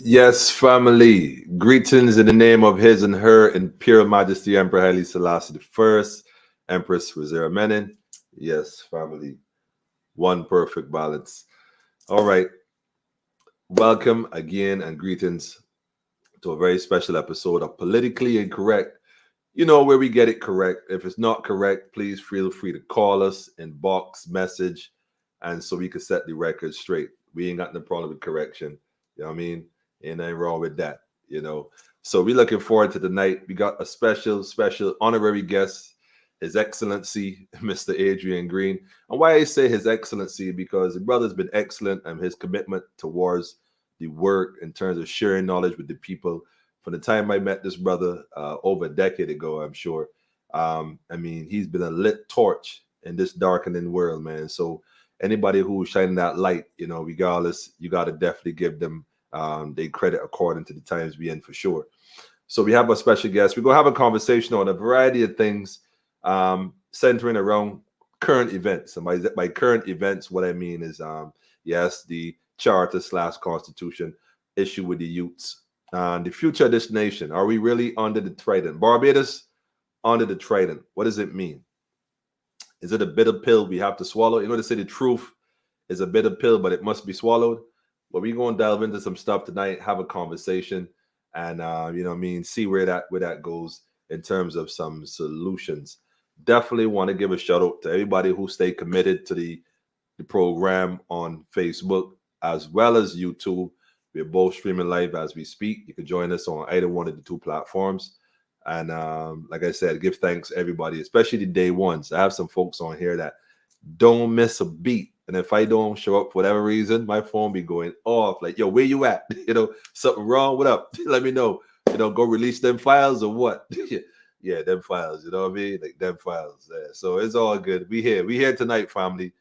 Yes, family. Greetings in the name of His and Her Imperial Majesty Emperor Haile Selassie I, Empress Rosera Menin. Yes, family. One perfect balance. All right. Welcome again and greetings to a very special episode of Politically Incorrect. You know where we get it correct. If it's not correct, please feel free to call us, inbox, message, and so we can set the record straight. We ain't got no problem with correction. You know what I mean? Ain't nothing wrong with that, you know. So we're looking forward to tonight. We got a special honorary guest, His Excellency, Mr. Adrian Green. And why I say His Excellency, because the brother's been excellent and his commitment towards the work in terms of sharing knowledge with the people. From the time I met this brother over a decade ago, I'm sure. I mean, he's been a lit torch in this darkening world, man. So anybody who's shining that light, you know, regardless, you got to definitely give them they credit according to the times we in for sure. So we have a special guest. We're going to have a conversation on a variety of things centering around current events. And by current events, what I mean is, yes, the charter/constitution issue with the youths. The future of this nation. Are we really under the Trident? Barbados under the Trident. What does it mean? Is it a bitter pill we have to swallow? You know, to say the truth is a bitter pill, but it must be swallowed. Well, we're going to delve into some stuff tonight, have a conversation, and you know what I mean, see where that goes in terms of some solutions. Definitely want to give a shout out to everybody who stayed committed to the program on Facebook as well as YouTube. We're both streaming live as we speak. You can join us on either one of the two platforms. And like I said, give thanks everybody, especially the day ones. I have some folks on here that don't miss a beat. And if I don't show up for whatever reason, my phone be going off. Like, yo, where you at? You know, something wrong? What up? Let me know. You know, go release them files or what? Yeah, them files. You know what I mean? Like them files. Yeah. So it's all good. We here tonight, family.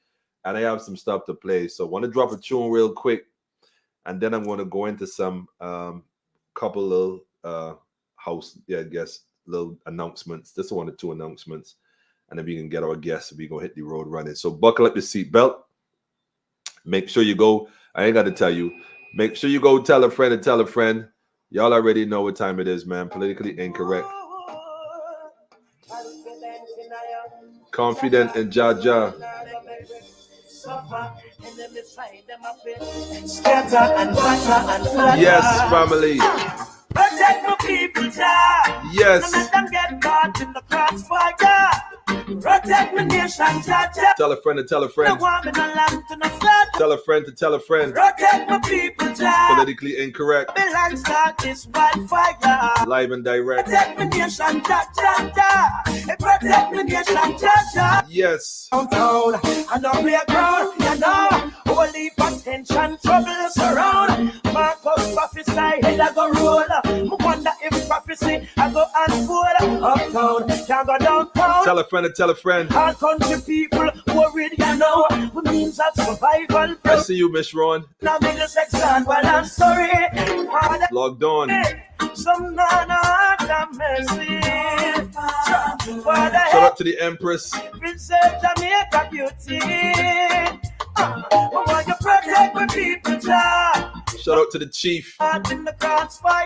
And I have some stuff to play. So I want to drop a tune real quick. And then I'm going to go into some couple little little announcements. Just one or two announcements. And then we can get our guests. We're going to hit the road running. So buckle up your seatbelt. Make sure you go. I ain't got to tell you. Make sure you go tell a friend and tell a friend. Y'all already know what time it is, man. Politically incorrect. Confident in Jaja. Yes, family. Protect my people, Jah. Yes. None of them get caught in the crossfire. Protect my nation, Jah. Tell a friend to tell a friend. Tell a friend to tell a friend. Protect my people, Jah. Politically incorrect. Babylon start this wildfire. Live and direct. Protect my nation, Jah. Protect my nation, Jah. Yes. Downtown, and on playground, you know. Holy potential troubles around. Marcus prophesy, head I go roll. I wonder if prophecy I go unfold. Uptown, can't go downtown. Tell a friend to tell a friend. Our country people worried, you know. What means that survival. I see you, Miss Ron. Now me the section, well I'm sorry. Logged on. Some not have mercy. Shout out to the Empress. Princess Jamaica beauty. I want you protect my people, Jah. Shout out to the Chief. In the crossfire.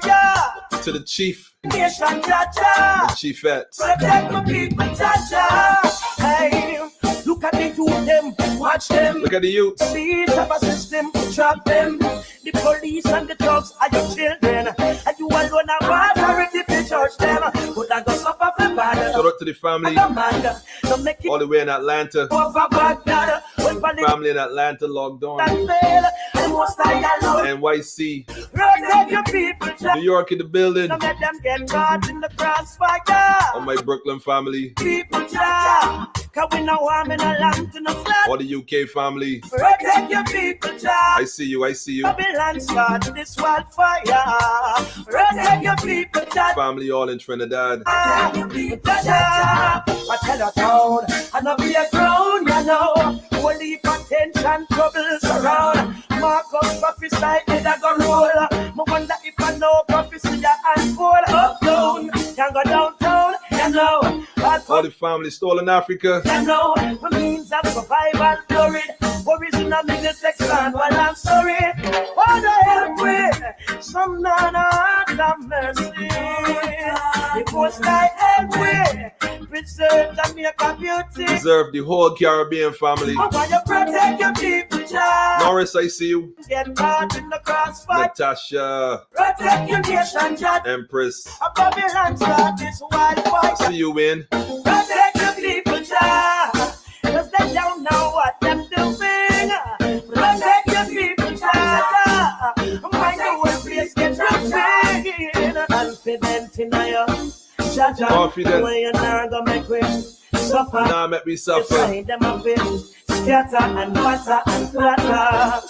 To the Chief. Nation, Jah. The Chiefettes. Protect my people, Jah. Hey, look at the youth, them, watch them. Look at the youth. Please have a system to trap them. The police and the thugs are your children. And you alone are authority to judge them. But I go suffer for bad. Shout out to the family. All the way in Atlanta. Family in Atlanta logged on. NYC. New York in the building. All my Brooklyn family. All the UK family. I see you. Family all in Trinidad. I tell a town, and I be a grown, you know. Holy potential troubles around. Marcus prophesy, head I go roll. I wonder if I know prophecy I unfold. Uptown, can go downtown, you know. All the family stolen Africa. You know, what means of survival, glory. Worries in a middle section, well I'm sorry. What the hell with some mercy. The most I help with, preserve Jamaica beauty. Preserve the whole Caribbean family. I want you protect your people, child. Norris, I see you. Get caught in the crossfire. Natasha. Protect your nation, child. Empress. A Babylon start this wildfire. I see you, Win. Protect your people, child. Cause they don't know what them doing. Protect your people, child. Mind the way place get rocking. Confident in your confident. When you're not gonna make me suffer. Nah, make me suffer. Them a feel scatter and matter and flatter.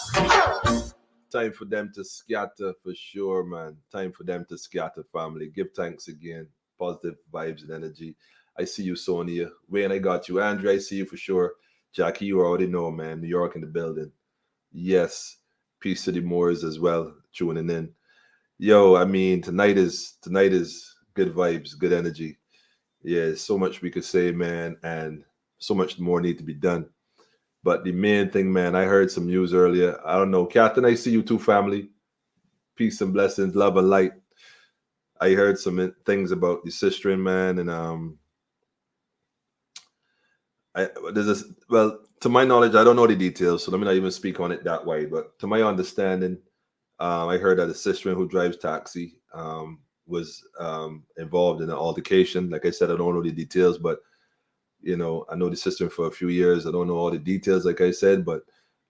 Time for them to scatter for sure, man. Time for them to scatter, family. Give thanks again. Positive vibes and energy. I see you, Sonia. Wayne, I got you. Andrew, I see you for sure. Jackie, you already know, man. New York in the building. Yes. Peace to the Moors as well, tuning in. Yo, I mean, tonight is good vibes, good energy. Yeah, so much we could say, man, and so much more need to be done. But the main thing, man, I heard some news earlier. I don't know. Captain, I see you too, family. Peace and blessings, love and light. I heard some things about your sister, man, and well, to my knowledge, I don't know the details, so let me not even speak on it that way. But to my understanding, I heard that a sister who drives taxi was involved in an altercation. Like I said, I don't know the details, but you know, I know the sister for a few years. I don't know all the details, like I said, but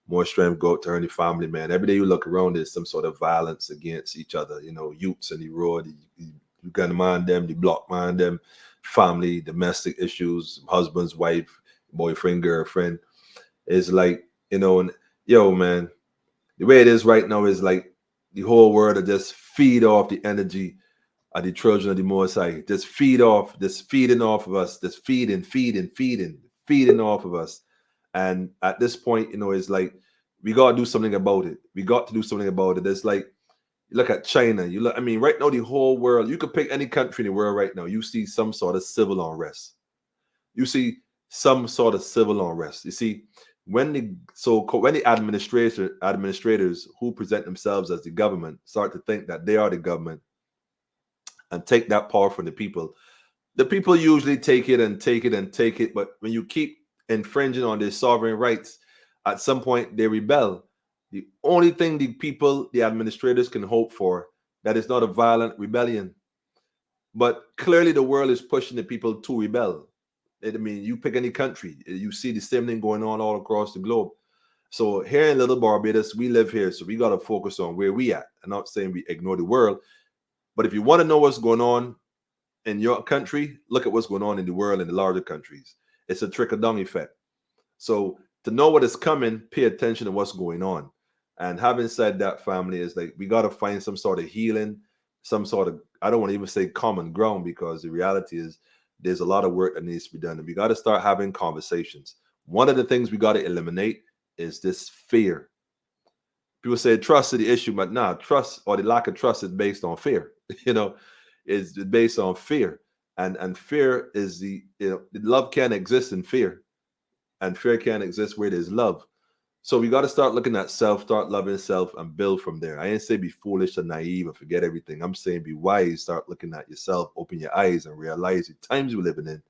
more strength go out to her and the family, man. Every day you look around, there's some sort of violence against each other. You know, youths and the road, you got to mind them, the block mind them, family, domestic issues, husbands, wife, boyfriend, girlfriend. It's like, you know, and yo, man, the way it is right now is like the whole world will just feed off the energy of the children of the Most High. Just feeding off of us, just feeding off of us. And at this point, you know, it's like we got to do something about it. We got to do something about it. It's like, you look at China, I mean, right now, the whole world, you could pick any country in the world right now, you see some sort of civil unrest. You see some sort of civil unrest. You see, when the administrators who present themselves as the government start to think that they are the government and take that power from the people usually take it. But when you keep infringing on their sovereign rights, at some point they rebel. The only thing the administrators can hope for, that is not a violent rebellion. But clearly the world is pushing the people to rebel. I mean, you pick any country, you see the same thing going on all across the globe. So here in Little Barbados, we live here, so we got to focus on where we at. I'm not saying we ignore the world, but if you want to know what's going on in your country, look at what's going on in the world in the larger countries. It's a trickle-down effect. So to know what is coming, pay attention to what's going on. And having said that, family, is like we got to find some sort of healing, some sort of, I don't want to even say common ground, because the reality is there's a lot of work that needs to be done. And we got to start having conversations. One of the things we got to eliminate is this fear. People say trust is the issue, but nah, trust or the lack of trust is based on fear. You know, it's based on fear. And fear is love can't exist in fear. And fear can't exist where there's love. So we got to start looking at self, start loving self, and build from there. I ain't say be foolish or naive and forget everything. I'm saying be wise, start looking at yourself, open your eyes, and realize the times we're living in.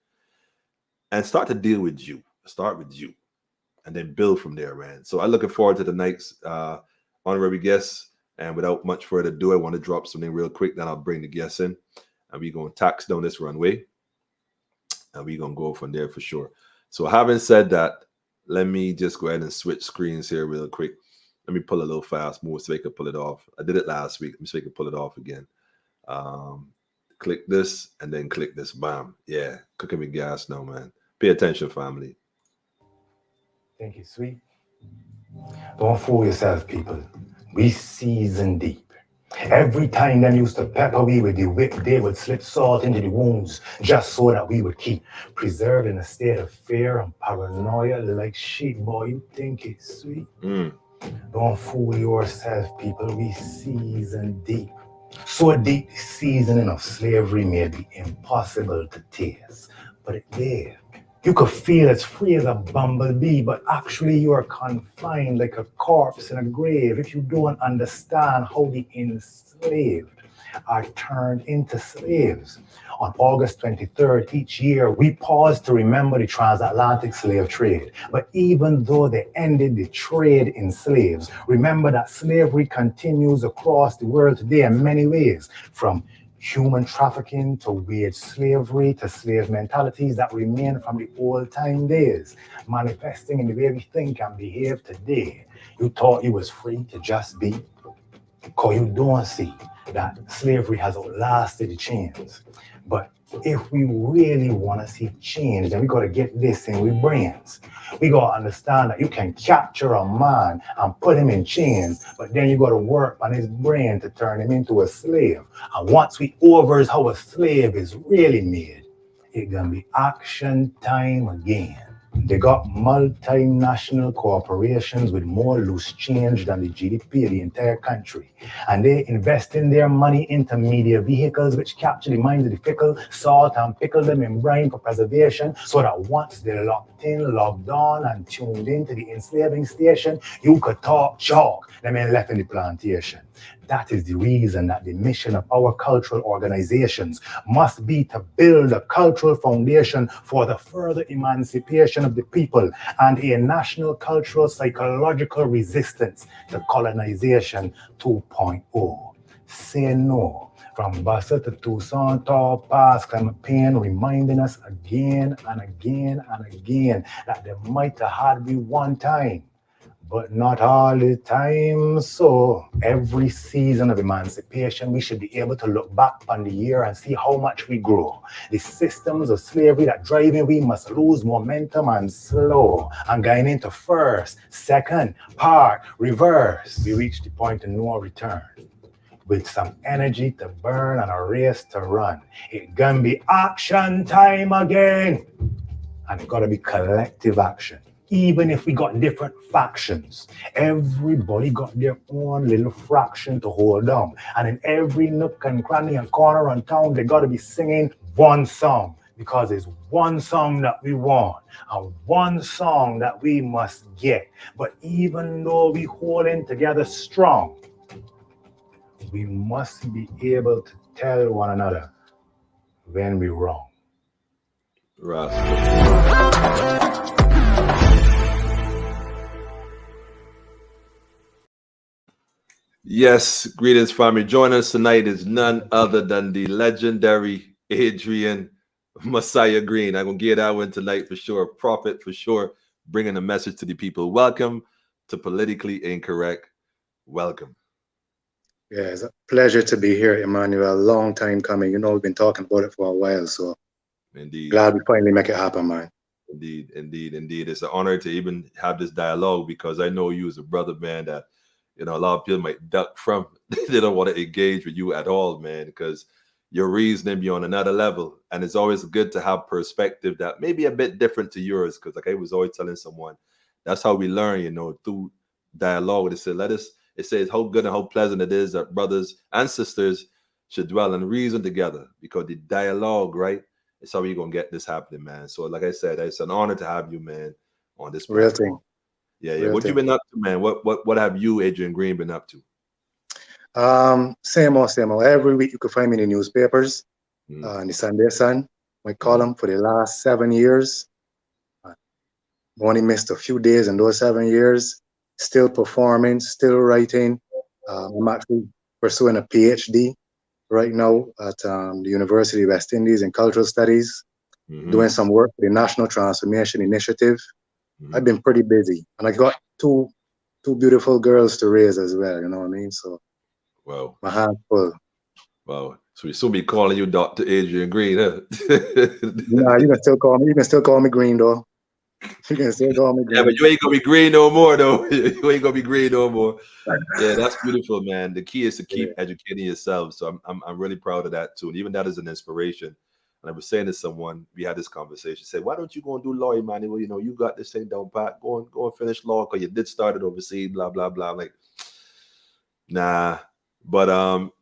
And start to deal with you. Start with you. And then build from there, man. So I'm looking forward to the night's honorary guests. And without much further ado, I want to drop something real quick. Then I'll bring the guests in. And we're going to tax down this runway. And we're going to go from there for sure. So having said that, let me just go ahead and switch screens here real quick. Let me pull a little fast move so I can pull it off. I did it last week. Let me see if I can pull it off again. Click this and then click this. Bam. Yeah. Cooking with gas now, man. Pay attention, family. Thank you, sweet. Don't fool yourself, people. We season deep. Every time them used to pepper we with the whip, they would slip salt into the wounds just so that we would keep preserved in a state of fear and paranoia like sheep. Boy, you think it's sweet? Don't fool yourself, people. We season deep. So deep, the seasoning of slavery may be impossible to taste, but it's there. You could feel it's free as a bumblebee, but actually you are confined like a corpse in a grave if you don't understand how the enslaved are turned into slaves. On August 23rd each year, we pause to remember the transatlantic slave trade. But even though they ended the trade in slaves, remember that slavery continues across the world today in many ways, from human trafficking to wage slavery to slave mentalities that remain from the old time days, manifesting in the way we think and behave today. You thought you was free to just be, because you don't see that slavery has outlasted the chains. But if we really want to see change, then we got to get this in with brains. We got to understand that you can capture a man and put him in chains, but then you got to work on his brain to turn him into a slave. And once we overs how a slave is really made, it's going to be action time again. They got multinational corporations with more loose change than the GDP of the entire country. And they invest in their money into media vehicles which capture the minds of the fickle, salt and pickle them in brine for preservation, so that once they're locked in, logged on, and tuned into the enslaving station, you could talk chalk, them ain't left in the plantation. That is the reason that the mission of our cultural organizations must be to build a cultural foundation for the further emancipation of the people and a national cultural psychological resistance to colonization 2.0. Say no. From Bassa to Tucson, tall past climate pain, reminding us again and again and again that there might have had be one time, but not all the time. So every season of emancipation, we should be able to look back on the year and see how much we grow. The systems of slavery that driving we must lose momentum and slow. And going into first, second, part, reverse. We reach the point of no return. With some energy to burn and a race to run. It gonna be action time again. And it gotta be collective action. Even if we got different factions, everybody got their own little fraction to hold down. And in every nook and cranny and corner and town, they gotta be singing one song, because it's one song that we want and one song that we must get. But even though we holding together strong, we must be able to tell one another when we're wrong. Yes, greetings, family. Joining us tonight is none other than the legendary Adrian Messiah Green. I'm going to get that one tonight for sure. Prophet for sure, bringing a message to the people. Welcome to Politically Incorrect. Welcome. Yeah, it's a pleasure to be here, Emmanuel. Long time coming. You know, we've been talking about it for a while, so indeed, glad we finally make it happen, man. Indeed. It's an honor to even have this dialogue, because I know you as a brother, man, that, you know, a lot of people might duck from. They don't want to engage with you at all, man, because your reasoning be on another level. And it's always good to have perspective that may be a bit different to yours, because like I was always telling someone, that's how we learn, you know, through dialogue. It says how good and how pleasant it is that brothers and sisters should dwell and reason together, because the dialogue, right, is how we're going to get this happening, man. So like I said, it's an honor to have you, man, on this platform. Real thing. Yeah. What you been up to, man? What have you, Adrian Green, been up to? Same old. Every week you can find me in the newspapers, in the Sunday Sun, my column for the last 7 years. Only missed a few days in those 7 years. Still performing, still writing. I'm actually pursuing a PhD right now at the University of West Indies in Cultural Studies, doing some work for the National Transformation Initiative. I've been pretty busy, and I got two beautiful girls to raise as well. You know what I mean? So, wow, my hands full. Wow, so we still be calling you Dr. Adrian Green, huh? Nah, you can still call me. You can still call me Green, though. You can still call me Green. Yeah, but you ain't gonna be green no more, though. You ain't gonna be green no more. Yeah, that's beautiful, man. The key is to keep educating yourself. So I'm really proud of that too. And even that is an inspiration. And I was saying to someone, we had this conversation, said, why don't you go and do law, Emmanuel? You know, you got this thing down pat. Go and finish law, because you did start it overseas, blah, blah, blah. I'm like, nah. But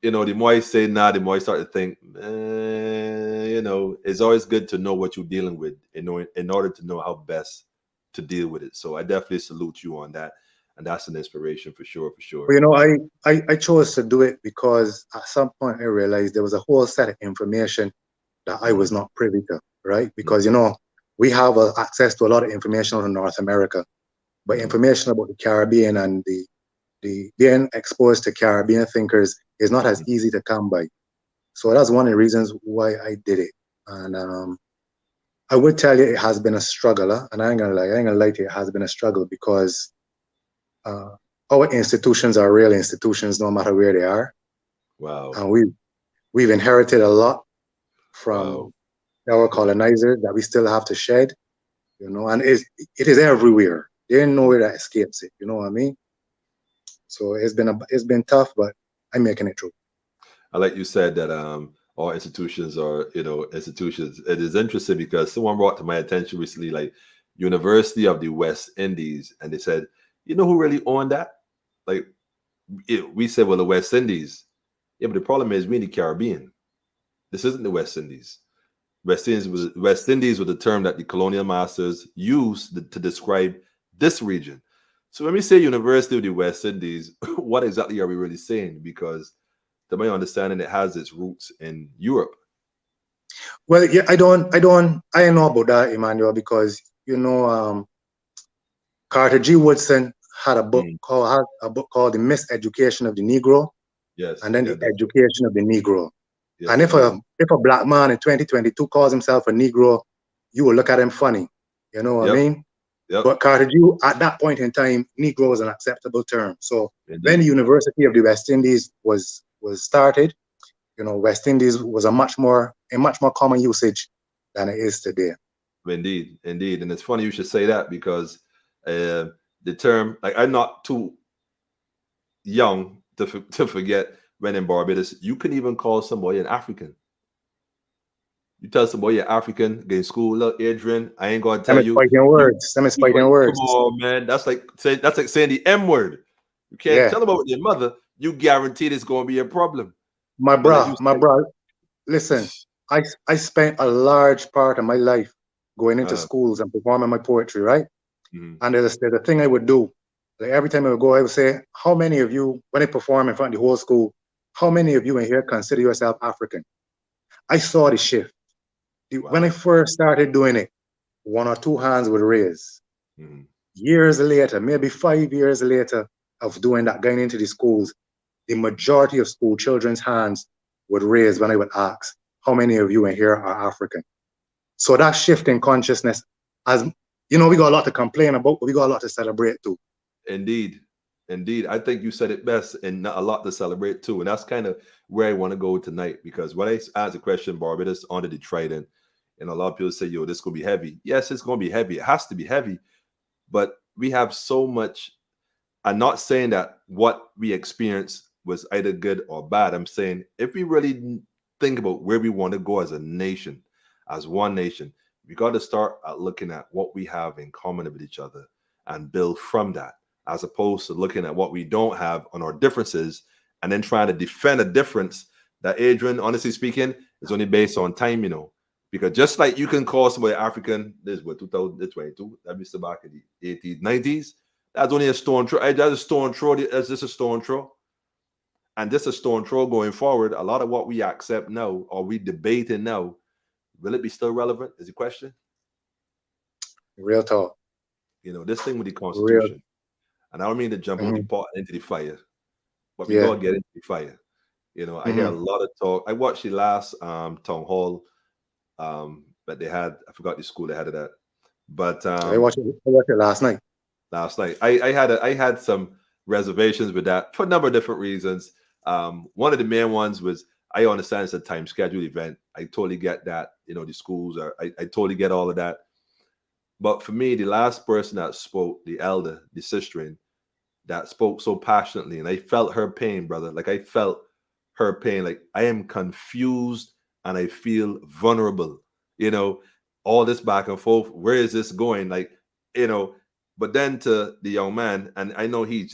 you know, the more I say nah, the more I start to think, you know, it's always good to know what you're dealing with in order to know how best to deal with it. So I definitely salute you on that. and that's an inspiration for sure, for sure. Well, you know, I chose to do it because at some point I realized there was a whole set of information that I was not privy to, right? Because, you know, we have access to a lot of information on North America, but information about the Caribbean and the being exposed to Caribbean thinkers is not as easy to come by. So that's one of the reasons why I did it. And I would tell you it has been a struggle, and I ain't gonna lie to you, it has been a struggle because our institutions are real institutions no matter where they are. Wow. And we've inherited a lot from our colonizers that we still have to shed, you know, and it is everywhere. There ain't nowhere that escapes it, you know what I mean? So it's been tough, but I'm making it through. I like you said that all institutions are, you know, institutions. It is interesting because someone brought to my attention recently, like University of the West Indies, and they said, you know who really owned that? Like we said, well, the West Indies. Yeah, but the problem is we in the Caribbean. This isn't the West Indies. West Indies was the term that the colonial masters used to describe this region. So when we say University of the West Indies, what exactly are we really saying? Because to my understanding, it has its roots in Europe. Well, yeah, I don't know about that, Emmanuel, because you know, Carter G. Woodson had a book called The Miseducation of the Negro, yes, and then The Education of the Negro. Yes, and if a black man in 2022 calls himself a Negro, you will look at him funny. You know what I mean? Yep. But Carter G, at that point in time, Negro was an acceptable term. So when the University of the West Indies was started, you know, West Indies was a much more common usage than it is today. Indeed, indeed. And it's funny you should say that because the term, like, I'm not too young to forget when in Barbados, you can even call somebody an African. You tell somebody you're African, get in school, look, Adrian, I ain't gonna tell you. Fighting words. Come on, man. That's like saying the M word. You can't tell them about your mother. You guaranteed it's gonna be a problem. My bro, listen, I spent a large part of my life going into schools and performing my poetry, right? And there's a thing I would do. Like every time I would go, I would say, how many of you, when I perform in front of the whole school, how many of you in here consider yourself African? I saw the shift. When I first started doing it, one or two hands would raise. Years later, maybe 5 years later of doing that, going into the schools, the majority of school children's hands would raise when I would ask, how many of you in here are African? So that shift in consciousness, as you know, we got a lot to complain about, but we got a lot to celebrate too. Indeed. Indeed. I think you said it best, and a lot to celebrate too. And that's kind of where I want to go tonight, because when I asked the question, Barbados under the Trident, and a lot of people say, yo, this is going to be heavy. Yes, it's going to be heavy. It has to be heavy. But we have so much. I'm not saying that what we experienced was either good or bad. I'm saying if we really think about where we want to go as a nation, as one nation, we got to start looking at what we have in common with each other and build from that, as opposed to looking at what we don't have on our differences and then trying to defend a difference that, Adrian, honestly speaking, is only based on time, you know. Because just like you can call somebody African, this is what 2022, that be still back in the 80s, 90s. That's only a stone throw. That's a stone throw. That's just a stone throw. And just a stone throw going forward. A lot of what we accept now, or we debating now, will it be still relevant? Is the question. Real talk. You know, this thing with the Constitution. And I don't mean to jump out the pot into the fire, but we gotta get into the fire. You know, I hear a lot of talk. I watched the last town hall. But they had, I forgot the school they had it at. But I watched it last night. I had some reservations with that for a number of different reasons. One of the main ones was, I understand it's a time scheduled event. I totally get that. You know, the schools are, I totally get all of that. But for me, the last person that spoke, the elder, the sister, that spoke so passionately, and I felt her pain, brother. Like, I felt her pain. Like, I am confused and I feel vulnerable, you know, all this back and forth. Where is this going? Like, you know, but then to the young man, and I know he's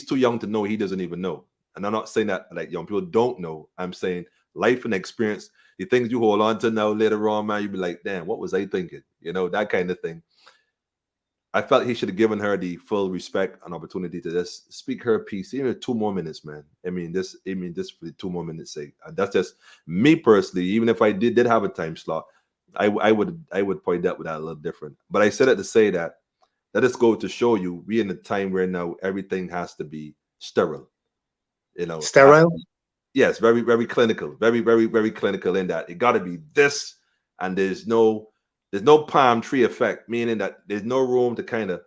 too young to know, he doesn't even know. And I'm not saying that like young people don't know. I'm saying life and experience, the things you hold on to now, later on, man, you'll be like, damn, what was I thinking? You know, that kind of thing. I felt he should have given her the full respect and opportunity to just speak her piece, even 2 more minutes, man. I mean, this for the 2 more minutes sake. And that's just me personally. Even if I did have a time slot, I would point that with that a little different. But I said it to say that let us go to show you we in a time where now everything has to be sterile. You know, Sterile? Yes, very, very clinical, very, very, very clinical in that it got to be this, and there's no palm tree effect, meaning that there's no room to kind of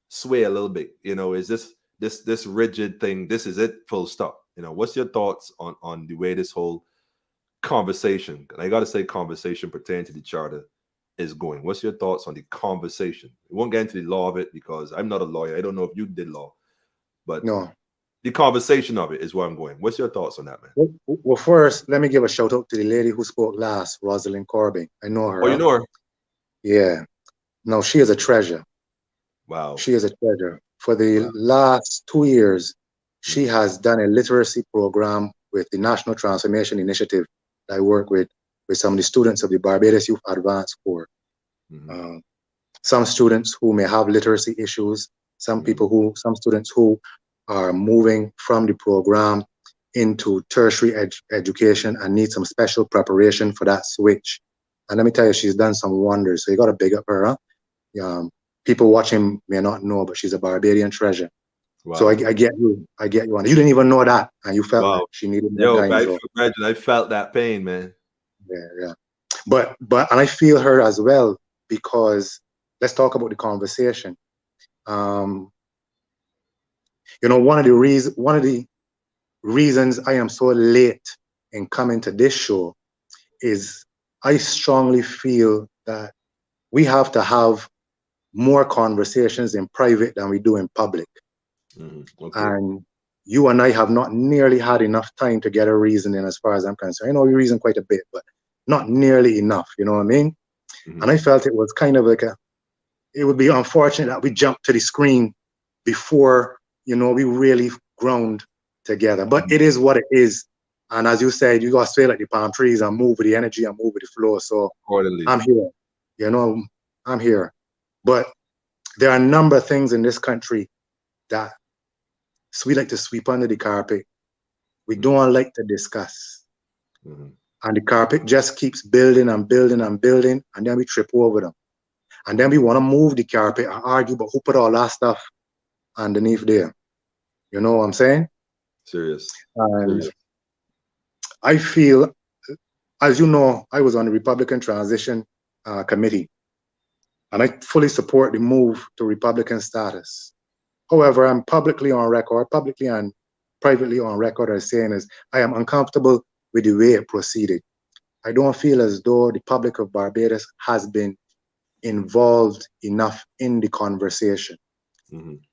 sway a little bit. You know, is this rigid thing? This is it, full stop. You know, what's your thoughts on the way this whole conversation? And I got to say, conversation pertaining to the charter is going. What's your thoughts on the conversation? We won't get into the law of it because I'm not a lawyer. I don't know if you did law, but No. The conversation of it is where I'm going. What's your thoughts on that, man? Well, first, let me give a shout out to the lady who spoke last, Rosalind Corbin. I know her. Oh, you know her? Yeah. No, she is a treasure. Wow. She is a treasure. For the last 2 years, she has done a literacy program with the National Transformation Initiative that I work with some of the students of the Barbados Youth Advanced Corps. Some students who may have literacy issues, some students who are moving from the program into tertiary education and need some special preparation for that switch. And let me tell you, she's done some wonders. So you got to big up her. Huh? People watching may not know, but she's a Barbadian treasure. Wow. So I get you. I get you. And you didn't even know that, and you felt that she needed more time. Imagine, I felt that pain, man. Yeah. But and I feel her as well, because let's talk about the conversation. You know, one of the reasons I am so late in coming to this show is I strongly feel that we have to have more conversations in private than we do in public. Okay. And you and I have not nearly had enough time to get a reasoning as far as I'm concerned. I know we reason quite a bit, but not nearly enough, you know what I mean? And I felt it was kind of like it would be unfortunate that we jumped to the screen before, you know, we really ground together. But it is what it is. And as you said, you got to sway like the palm trees and move with the energy and move with the flow. So I'm here, you know, I'm here. But there are a number of things in this country that we like to sweep under the carpet. We don't like to discuss. And the carpet just keeps building and building and building, and then we trip over them. And then we want to move the carpet and argue about who put all that stuff underneath there. You know what I'm saying? Serious. And I feel, as you know, I was on the Republican Transition Committee, and I fully support the move to Republican status. However, I'm publicly and privately on record as saying is I am uncomfortable with the way it proceeded. I don't feel as though the public of Barbados has been involved enough in the conversation.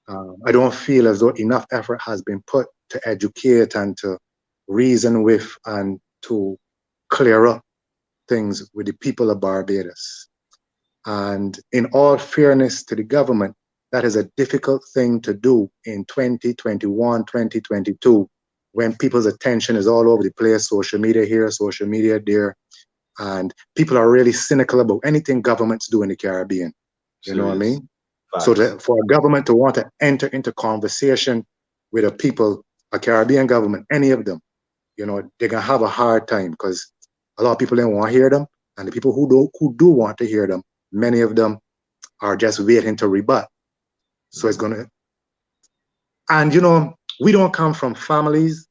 I don't feel as though enough effort has been put to educate and to reason with and to clear up things with the people of Barbados. And in all fairness to the government, that is a difficult thing to do in 2021, 2022, when people's attention is all over the place, social media here, social media there, and people are really cynical about anything governments do in the Caribbean. You know what I mean? Facts. So that for a government to want to enter into conversation with a people, a Caribbean government, any of them, you know, they're gonna have a hard time because a lot of people don't want to hear them, and the people who do want to hear them, many of them are just waiting to rebut. So it's gonna, and you know, we don't come from families.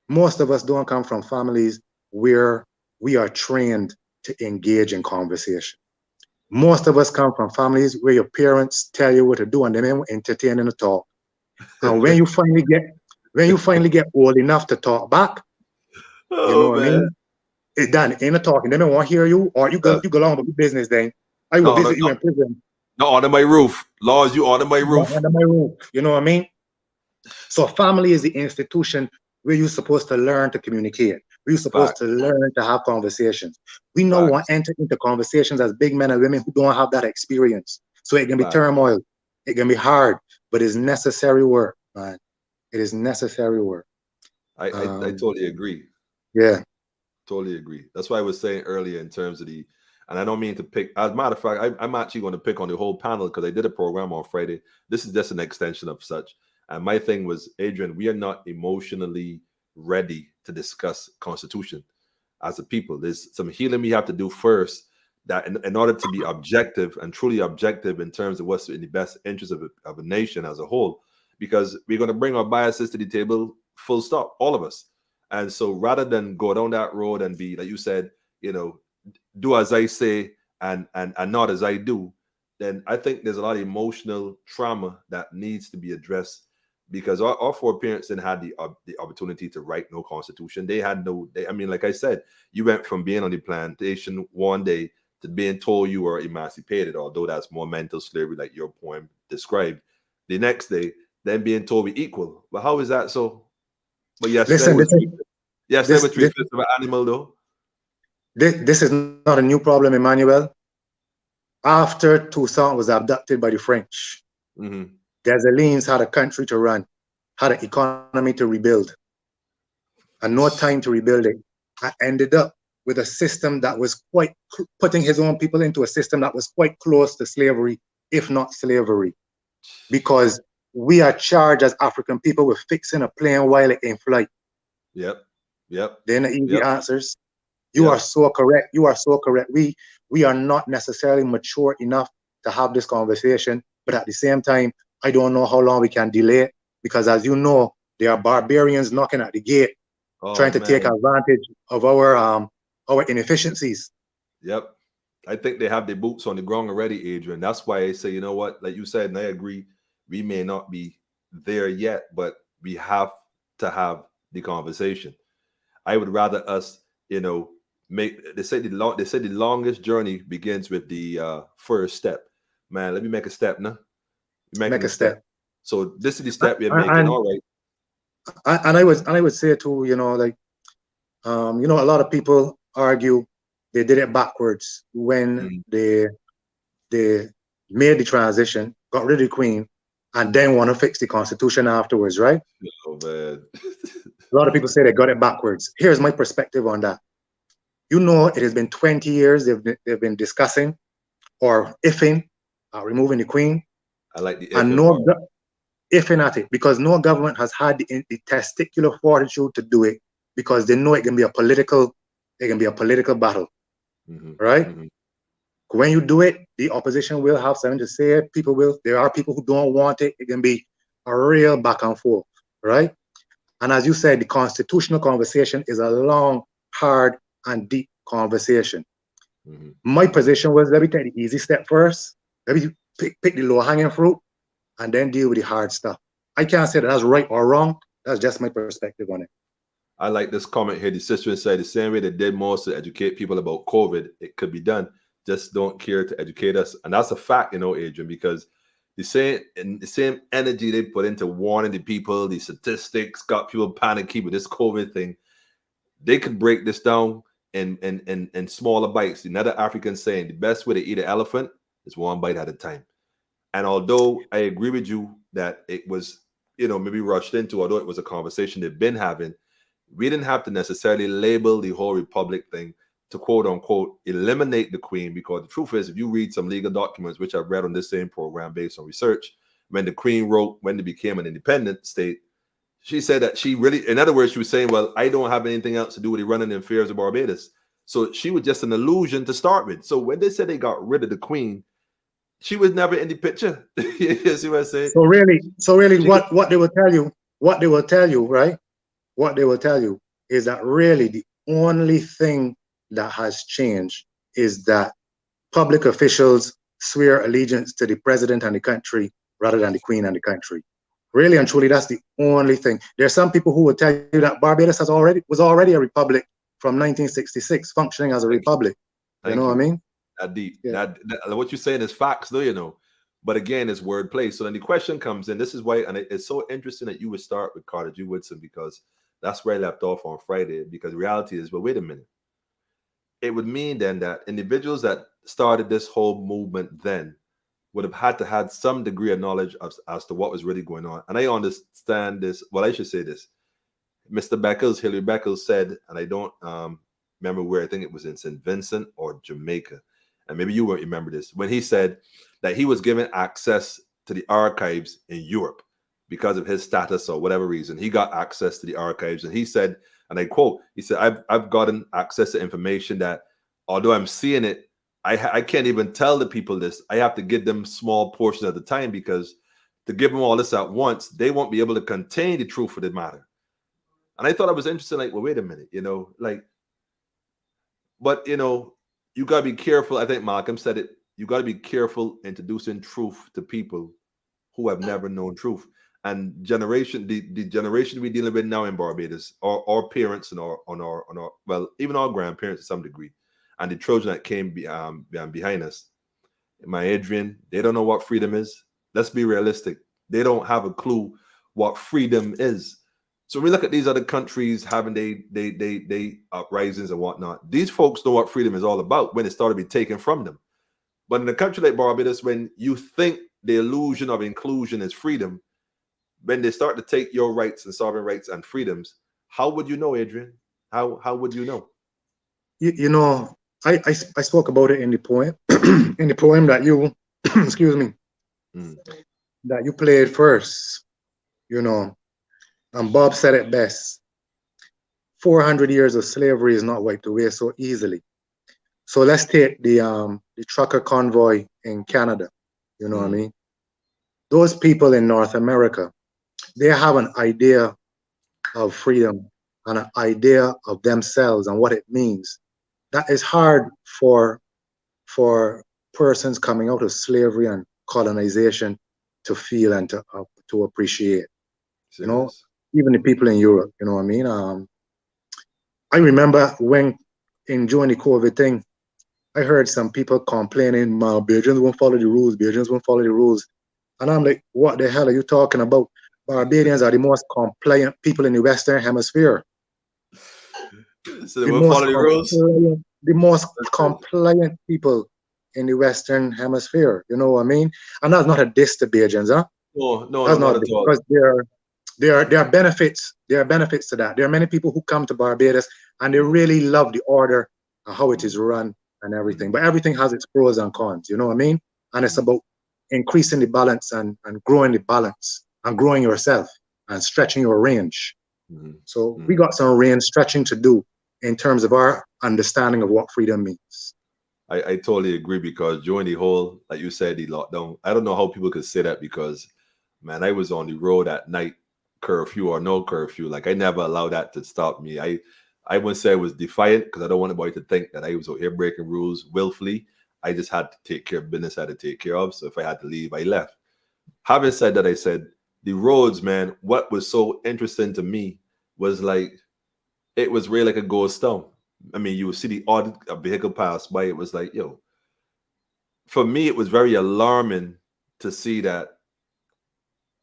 Most of us don't come from families where we are trained to engage in conversation. Most of us come from families where your parents tell you what to do and they may entertain in the talk. And when you finally get old enough to talk back, you know what I mean? It's done. Ain't a talking. They don't want to hear you, or you go along with the business then. I will visit you in prison. No, under my roof. Laws, you under my roof. Under my roof. You know what I mean? So family is the institution where you're supposed to learn to communicate. We're supposed to learn to have conversations. We know we want to enter into conversations as big men and women who don't have that experience. So it can be turmoil. It can be hard, but it's necessary work, man. It is necessary work. I totally agree. Yeah. Totally agree. That's why I was saying earlier in terms of and I don't mean to pick. As a matter of fact, I'm actually going to pick on the whole panel because I did a program on Friday. This is just an extension of such. And my thing was, Adrian, we are not emotionally ready to discuss Constitution as a people. There's some healing we have to do first, that in order to be objective and truly objective in terms of what's in the best interest of a nation as a whole, because we're going to bring our biases to the table, full stop, all of us. And so rather than go down that road and be, like you said, do as I say and not as I do, then I think there's a lot of emotional trauma that needs to be addressed, because our foreparents didn't have the opportunity to write no constitution. They had I mean, like I said, you went from being on the plantation one day to being told you were emancipated, although that's more mental slavery, like your poem described. The next day, then being told we equal. But how is that so? But yes, Listen, they were three-fifths of an animal, though. This is not a new problem, Emmanuel. After Toussaint was abducted by the French, Dessalines had a country to run, had an economy to rebuild, and no time to rebuild it. I ended up with a system that was quite putting his own people into a system that was quite close to slavery, if not slavery, because we are charged as African people with fixing a plane while it in flight. Yep. They're not easy answers. You are so correct. You are so correct. We are not necessarily mature enough to have this conversation, but at the same time, I don't know how long we can delay it, because as you know, there are barbarians knocking at the gate, trying to take advantage of our inefficiencies. Yep. I think they have their boots on the ground already, Adrian. That's why I say, you know what, like you said, and I agree, we may not be there yet, but we have to have the conversation. I would rather us, they say the longest journey begins with the first step. Man, let me make a step now. Make a step. So this is the step we're making. All right. And I would say too, a lot of people argue they did it backwards when they made the transition, got rid of the Queen, and then want to fix the Constitution afterwards, right? Oh man. A lot of people say they got it backwards. Here's my perspective on that. It has been 20 years they've been discussing or ifing removing the Queen. I like the ifing at it, because no government has had the testicular fortitude to do it, because they know it can be a political battle, right? When you do it, the opposition will have something to say. There are people who don't want it. It can be a real back and forth, right? And as you said, the constitutional conversation is a long, hard, and deep conversation. My position was, let me take the easy step first. Let me pick the low-hanging fruit and then deal with the hard stuff. I can't say that that's right or wrong. That's just my perspective on it. I like this comment here. The sister said, the same way they did most to educate people about COVID, it could be done. Just don't care to educate us. And that's a fact, Adrian, because the same energy they put into warning the people, the statistics got people panicking with this COVID thing. They could break this down in smaller bites. Another African saying, the best way to eat an elephant is one bite at a time. And although I agree with you that it was, maybe rushed into, although it was a conversation they've been having, we didn't have to necessarily label the whole republic thing to quote unquote eliminate the Queen, because the truth is, if you read some legal documents, which I've read on this same program based on research, when the Queen wrote when they became an independent state, she said that she really, in other words, she was saying, well, I don't have anything else to do with the running affairs of Barbados. So she was just an illusion to start with. So when they said they got rid of the Queen, she was never in the picture. You see what I'm saying? So really, what they will tell you, right? What they will tell you is that really the only thing that has changed is that public officials swear allegiance to the president and the country rather than the Queen and the country. Really and truly, that's the only thing. There are some people who will tell you that Barbados was already a republic from 1966, functioning as a republic. You know what I mean? That deep. Yeah. That what you're saying is facts, though, But again, it's wordplay. So then the question comes in. This is why, and it's so interesting that you would start with Carter G. Woodson, because that's where I left off on Friday. Because the reality is, well, wait a minute. It would mean then that individuals that started this whole movement then would have had to have some degree of knowledge as to what was really going on. And I understand this. Well, I should say this. Hilary Beckles said, and I don't remember where, I think it was in St. Vincent or Jamaica. and maybe you won't remember this, when he said that he was given access to the archives in Europe because of his status or whatever reason. He got access to the archives, and he said, and I quote, he said, I've gotten access to information that, although I'm seeing it, I can't even tell the people this. I have to give them small portions at the time, because to give them all this at once, they won't be able to contain the truth of the matter. And I thought it was interesting, like, well, wait a minute, you know, like, but, you know, you got to be careful. I think Malcolm said it. You got to be careful introducing truth to people who have never known truth. And the generation we're dealing with now in Barbados, our parents and our well, even our grandparents to some degree, and the children that came behind us, my Adrian, they don't know what freedom is. Let's be realistic. They don't have a clue what freedom is. So when we look at these other countries having they uprisings and whatnot, these folks know what freedom is all about when it started to be taken from them. But in a country like Barbados, when you think the illusion of inclusion is freedom, when they start to take your rights and sovereign rights and freedoms, how would you know, Adrian? How would you know? You know, I spoke about it in the poem, in the poem that you, excuse me, that you played first, you know, and Bob said it best. 400 years of slavery is not wiped away so easily. So let's take the trucker convoy in Canada, you know what I mean? Those people in North America, they have an idea of freedom and an idea of themselves and what it means. That is hard for persons coming out of slavery and colonization to feel and to appreciate. You know, even the people in Europe, you know what I mean? I remember when during the COVID thing, I heard some people complaining, Barbadians won't follow the rules, Barbadians won't follow the rules. And I'm like, what the hell are you talking about? Barbadians are the most compliant people in the Western Hemisphere. So they won't follow the rules? The most compliant people in the Western Hemisphere, you know what I mean? And that's not a diss to Bajans, huh? No, that's not at all. Because there are benefits. There are benefits to that. There are many people who come to Barbados and they really love the order and how it is run and everything. But everything has its pros and cons, you know what I mean? And it's about increasing the balance and growing the balance and growing yourself and stretching your range. So we got some range stretching to do in terms of our understanding of what freedom means. I totally agree, because during the whole, like you said, the lockdown, I don't know how people could say that, because, man, I was on the road at night, curfew or no curfew. Like, I never allowed that to stop me. I wouldn't say I was defiant, because I don't want anybody to think that I was out here breaking rules willfully. I just had to take care of business I had to take care of. So if I had to leave, I left. Having said that, I said, the roads, man, what was so interesting to me was like, it was really like a ghost town. I mean, you would see the odd vehicle pass by. It was like, yo, for me, it was very alarming to see that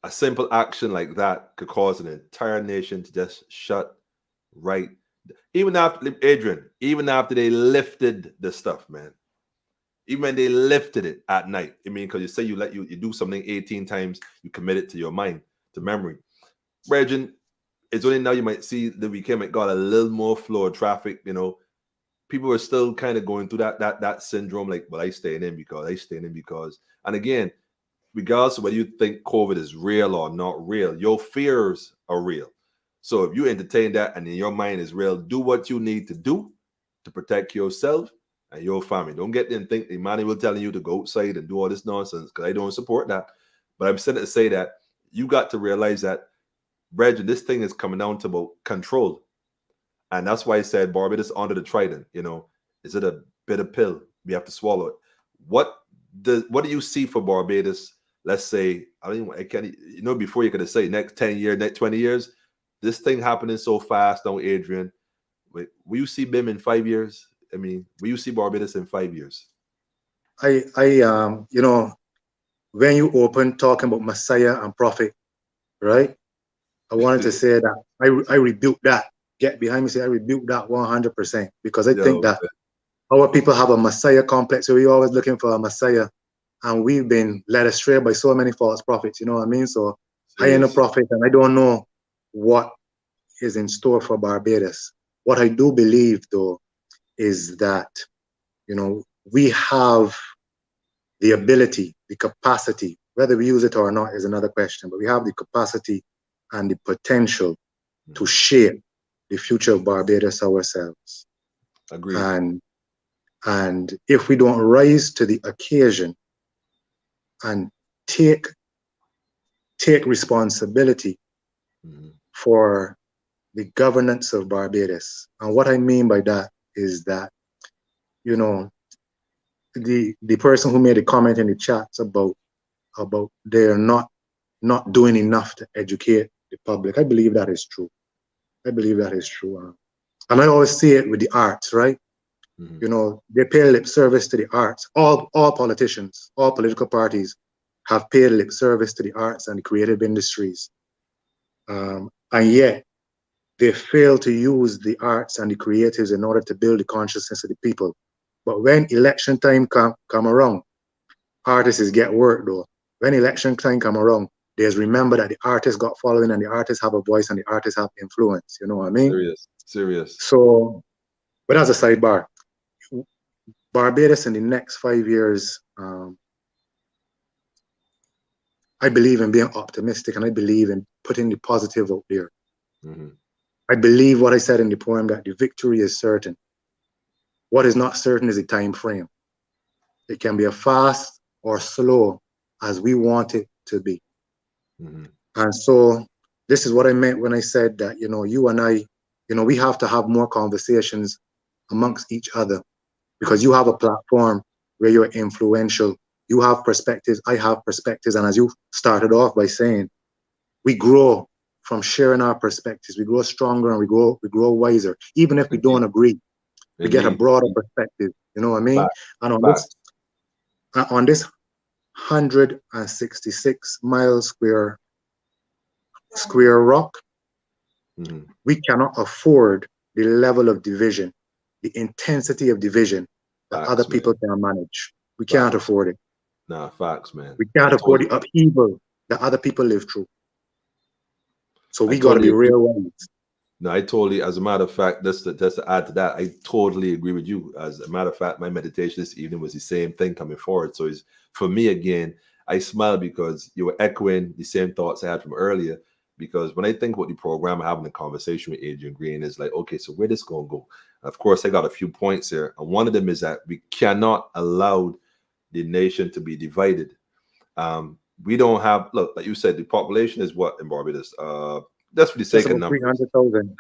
a simple action like that could cause an entire nation to just shut right. Even after, Adrian, even after they lifted the stuff, man. Even when they lifted it at night. I mean, because you say you do something 18 times, you commit it to your mind, to memory. Regin, it's only now you might see the weekend it got a little more flow of traffic, you know. People are still kind of going through that syndrome, like, well, I staying in because. And again, regardless of whether you think COVID is real or not real, your fears are real. So if you entertain that and in your mind is real, do what you need to do to protect yourself and your family. Don't get them think the man will telling you to go outside and do all this nonsense, because I don't support that. But I'm saying to say that you got to realize that, Bridget, this thing is coming down to about control. And that's why I said Barbados under the Trident. You know, is it a bitter pill? We have to swallow it. What do you see for Barbados? Let's say, I can't, you know, before you could say next 10 years, next 20 years, this thing happening so fast now, Adrian. Will you see BIM in 5 years? I mean, will you see Barbados in 5 years? I you know, when you open talking about Messiah and prophet, right? I wanted to say that I rebuke that. Get behind me, say I rebuke that 100%, because I think that our people have a Messiah complex. So we're always looking for a Messiah, and we've been led astray by so many false prophets. You know what I mean? So I ain't a prophet, and I don't know what is in store for Barbados. What I do believe, though, is that, you know, we have the ability, the capacity, whether we use it or not is another question, but we have the capacity and the potential to shape the future of Barbados ourselves. Agreed. And if we don't rise to the occasion and take responsibility for the governance of Barbados, and what I mean by that is that, you know, the person who made a comment in the chats about they're not doing enough to educate the public. I believe that is true. I believe that is true. And I always see it with the arts, right? You know, they pay lip service to the arts. All politicians, all political parties have paid lip service to the arts and the creative industries. And yet they fail to use the arts and the creatives in order to build the consciousness of the people. But when election time come around, artists get work though. When election time come around, there's remember that the artists got following and the artists have a voice and the artists have influence. You know what I mean? Serious. So, but as a sidebar, Barbados in the next 5 years, I believe in being optimistic and I believe in putting the positive out there. I believe what I said in the poem, that the victory is certain. What is not certain is the time frame. It can be a fast or slow as we want it to be. And so this is what I meant when I said that, you know, you and I, you know, we have to have more conversations amongst each other, because you have a platform where you're influential. You have perspectives, I have perspectives. And as you started off by saying, we grow from sharing our perspectives. We grow stronger and we grow wiser. Even if we don't agree, we get a broader perspective. You know what I mean? And on this 166 mile square rock, we cannot afford the level of division, the intensity of division that other people can manage. We can't afford it. Nah, facts, man. We can't afford the upheaval that other people live through. So we got to be real ones. No, I totally, as a matter of fact, just to add to that, I totally agree with you. As a matter of fact, my meditation this evening was the same thing coming forward. So it's, for me, again, I smile because you were echoing the same thoughts I had from earlier. Because when I think about the program, having a conversation with Adrian Green is like, okay, so where this going to go? Of course, I got a few points here. And one of them is that we cannot allow the nation to be divided. We don't have, look, like you said, the population is what in Barbados? That's for the sake of numbers. 300,000.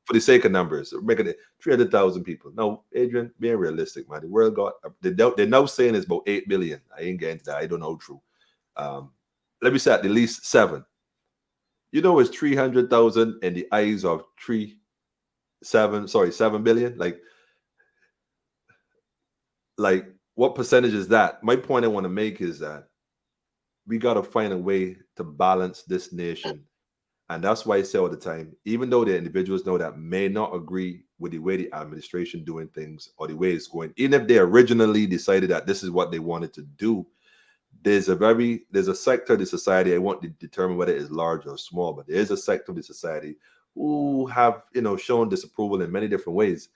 For the sake of numbers, making it 300,000 people. No, Adrian, being realistic, man. The world got, they're now saying it's about 8 billion. I ain't getting to that. I don't know true. Let me say at the least 7. You know, it's 300,000 in the eyes of 7 billion. Like what percentage is that? My point I want to make is that we got to find a way to balance this nation. And that's why I say all the time, even though the individuals know that may not agree with the way the administration doing things or the way it's going, even if they originally decided that this is what they wanted to do, there's a sector of the society, I won't determine whether it is large or small, but there is a sector of the society who have, you know, shown disapproval in many different ways.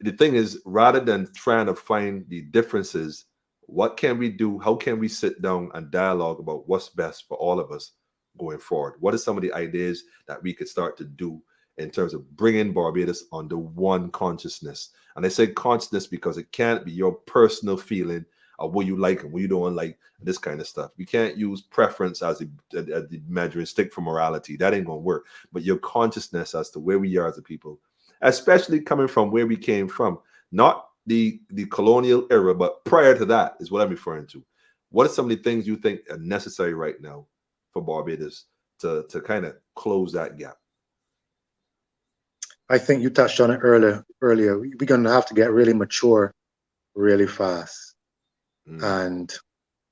The thing is, rather than trying to find the differences, what can we do? How can we sit down and dialogue about what's best for all of us going forward? What are some of the ideas that we could start to do in terms of bringing Barbados under one consciousness? And I say consciousness because it can't be your personal feeling of what you like and what you don't like, and this kind of stuff. We can't use preference as the measuring stick for morality. That ain't gonna work. But your consciousness as to where we are as a people, especially coming from where we came from, not the colonial era, but prior to that is what I'm referring to. What are some of the things you think are necessary right now for Barbados to kind of close that gap? I think you touched on it earlier. We're going to have to get really mature really fast. And,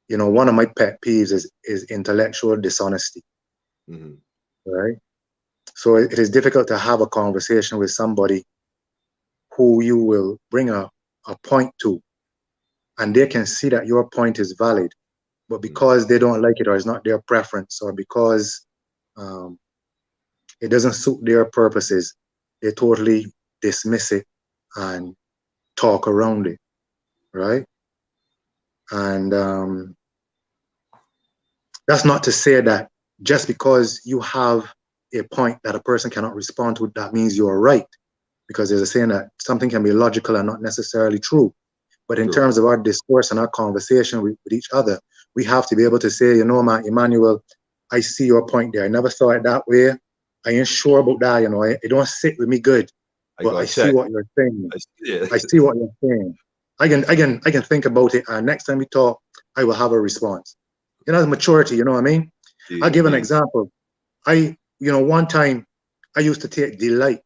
you know, one of my pet peeves is intellectual dishonesty. Right? So it is difficult to have a conversation with somebody who you will bring a point to, and they can see that your point is valid, but because they don't like it, or it's not their preference, or because it doesn't suit their purposes, they totally dismiss it and talk around it. right? And that's not to say that just because you have a point that a person cannot respond to, that means you're right. Because there's a saying that something can be logical and not necessarily true. But in terms of our discourse and our conversation with each other, we have to be able to say, you know, man, Emmanuel, I see your point there. I never saw it that way. I ain't sure about that, you know. It don't sit with me good. But I see what you're saying. I see what you're saying. I can think about it, and next time we talk, I will have a response. You know, maturity, you know what I mean? I'll give an example. One time I used to take delight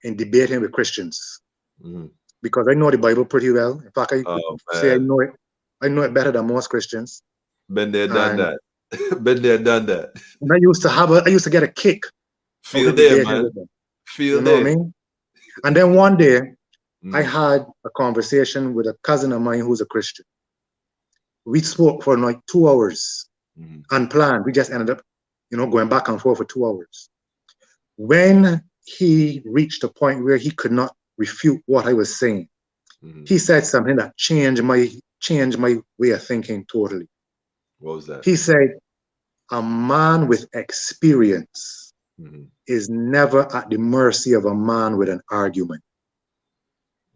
in debating with Christians. Because I know the Bible pretty well. In fact, I say I know it better than most Christians. Been there, done that. Been there, done that. And I used to get a kick. Feel there, man. Feel there. What I mean? And then one day, I had a conversation with a cousin of mine who's a Christian. We spoke for like 2 hours, unplanned. We just ended up, going back and forth for 2 hours. When he reached a point where he could not refute what I was saying, he said something that changed my way of thinking totally. What was that? He said, a man with experience is never at the mercy of a man with an argument.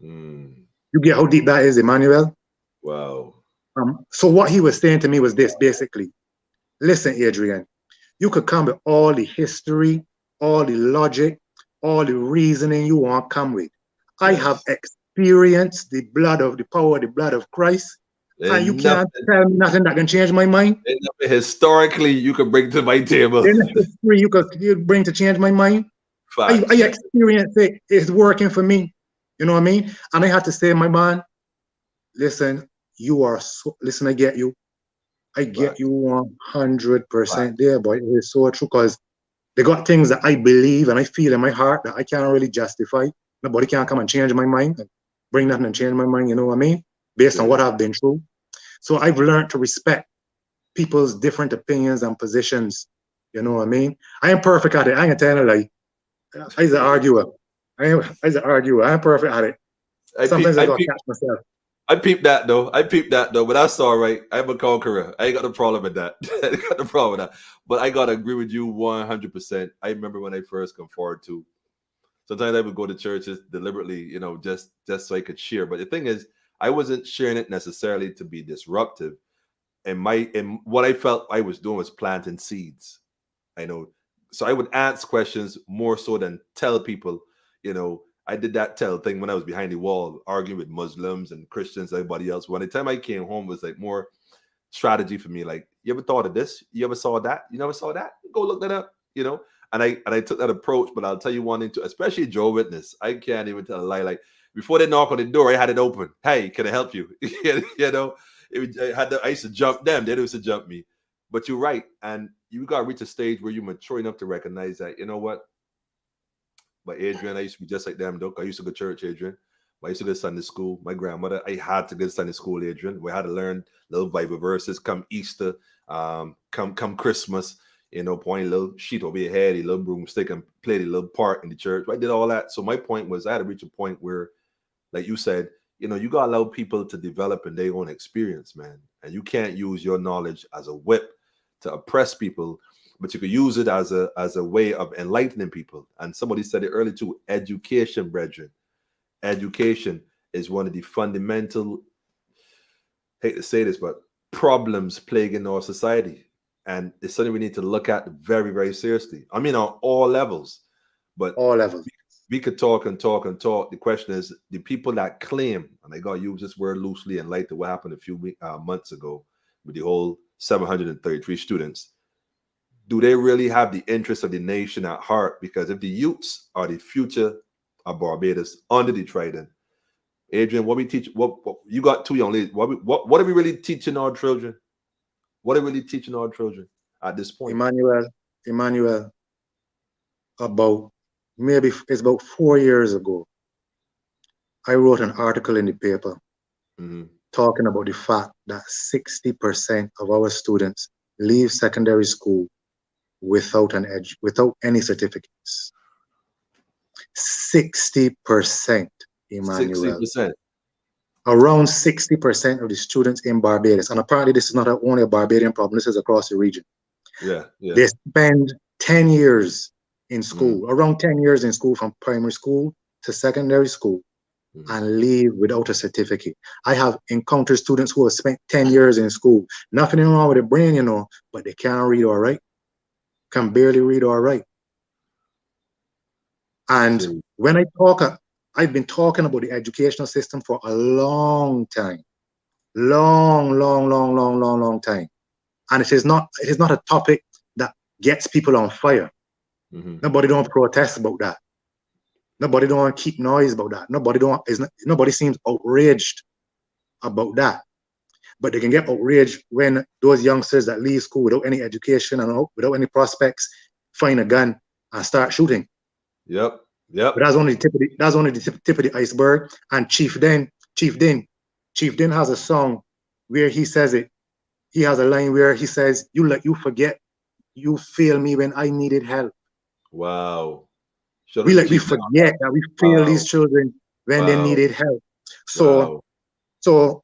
You get how deep that is, Emmanuel? Wow. So what he was saying to me was this, basically. Listen, Adrian, you could come with all the history, all the logic, all the reasoning you want to come with. I have experienced the power of the blood of Christ, and you can't tell me nothing that can change my mind. Historically, you could bring to my table. History you bring to change my mind. I experienced it. It's working for me. You know what I mean? And I had to say, my man, listen, listen, I get you. I get you 100% there, but it is so true, because they got things that I believe and I feel in my heart that I can't really justify. Nobody can come and change my mind, bring nothing and change my mind, you know what I mean? Based on what I've been through. So I've learned to respect people's different opinions and positions, you know what I mean? I am perfect at it. I ain't telling you, like, I'm an arguer. I am perfect at it. Sometimes I gotta catch myself. I peeped that though, but that's all right. I'm a conqueror. I ain't got no problem with that. But I gotta agree with you 100%. I remember when I first come forward too. Sometimes I would go to churches deliberately, just so I could share. But the thing is, I wasn't sharing it necessarily to be disruptive. And what I felt I was doing was planting seeds. So I would ask questions more so than tell people, I did that tell thing when I was behind the wall, arguing with Muslims and Christians, everybody else. When the time I came home, it was like more strategy for me. Like, you ever thought of this? You ever saw that? You never saw that? Go look that up, And I took that approach, but I'll tell you one thing too, especially Jehovah's Witness. I can't even tell a lie. Like, before they knock on the door, I had it open. Hey, can I help you? I used to jump them. They used to jump me. But you're right. And you got to reach a stage where you're mature enough to recognize that, you know what? But Adrian, I used to be just like them, Doc. I used to go to church, Adrian. I used to go to Sunday school. My grandmother, I had to go to Sunday school, Adrian. We had to learn little Bible verses come Easter, come Christmas, point a little sheet over your head, a little broomstick, and played a little part in the church. I did all that. So my point was I had to reach a point where, like you said, you got to allow people to develop in their own experience, man. And you can't use your knowledge as a whip to oppress people, but you could use it as a way of enlightening people. And somebody said it earlier too, education, brethren. Education is one of the fundamental, hate to say this, but problems plaguing our society. And it's something we need to look at very, very seriously. I mean, on all levels. But all levels. We could talk and talk and talk. The question is, the people that claim, and I got to use this word loosely in light of what happened a few months ago with the whole 733 students, do they really have the interest of the nation at heart? Because if the youths are the future of Barbados under the Trident, Adrian, what we teach, what you got 2 young ladies, what are we really teaching our children? What are we really teaching our children at this point? Emmanuel, it's about 4 years ago, I wrote an article in the paper talking about the fact that 60% of our students leave secondary school without any certificates. 60%, Emmanuel. 60%. Around 60% of the students in Barbados, and apparently this is not only a Barbadian problem, this is across the region. Yeah, yeah. They spend 10 years in school, around 10 years in school, from primary school to secondary school, and leave without a certificate. I have encountered students who have spent 10 years in school. Nothing wrong with their brain, you know, but they can't read or write, can barely read or write. And when I talk, I've been talking about the educational system for a long time. Long time. And it is not a topic that gets people on fire. Nobody don't protest about that. Nobody don't keep noise about that. Nobody seems outraged about that. But they can get outraged when those youngsters that leave school without any education and without any prospects find a gun and start shooting. Yep. But that's only the tip of the iceberg. And Chief Din has a song where he says it. He has a line where he says, "You forget, you fail me when I needed help." Wow. We forget that we fail these children when they needed help. So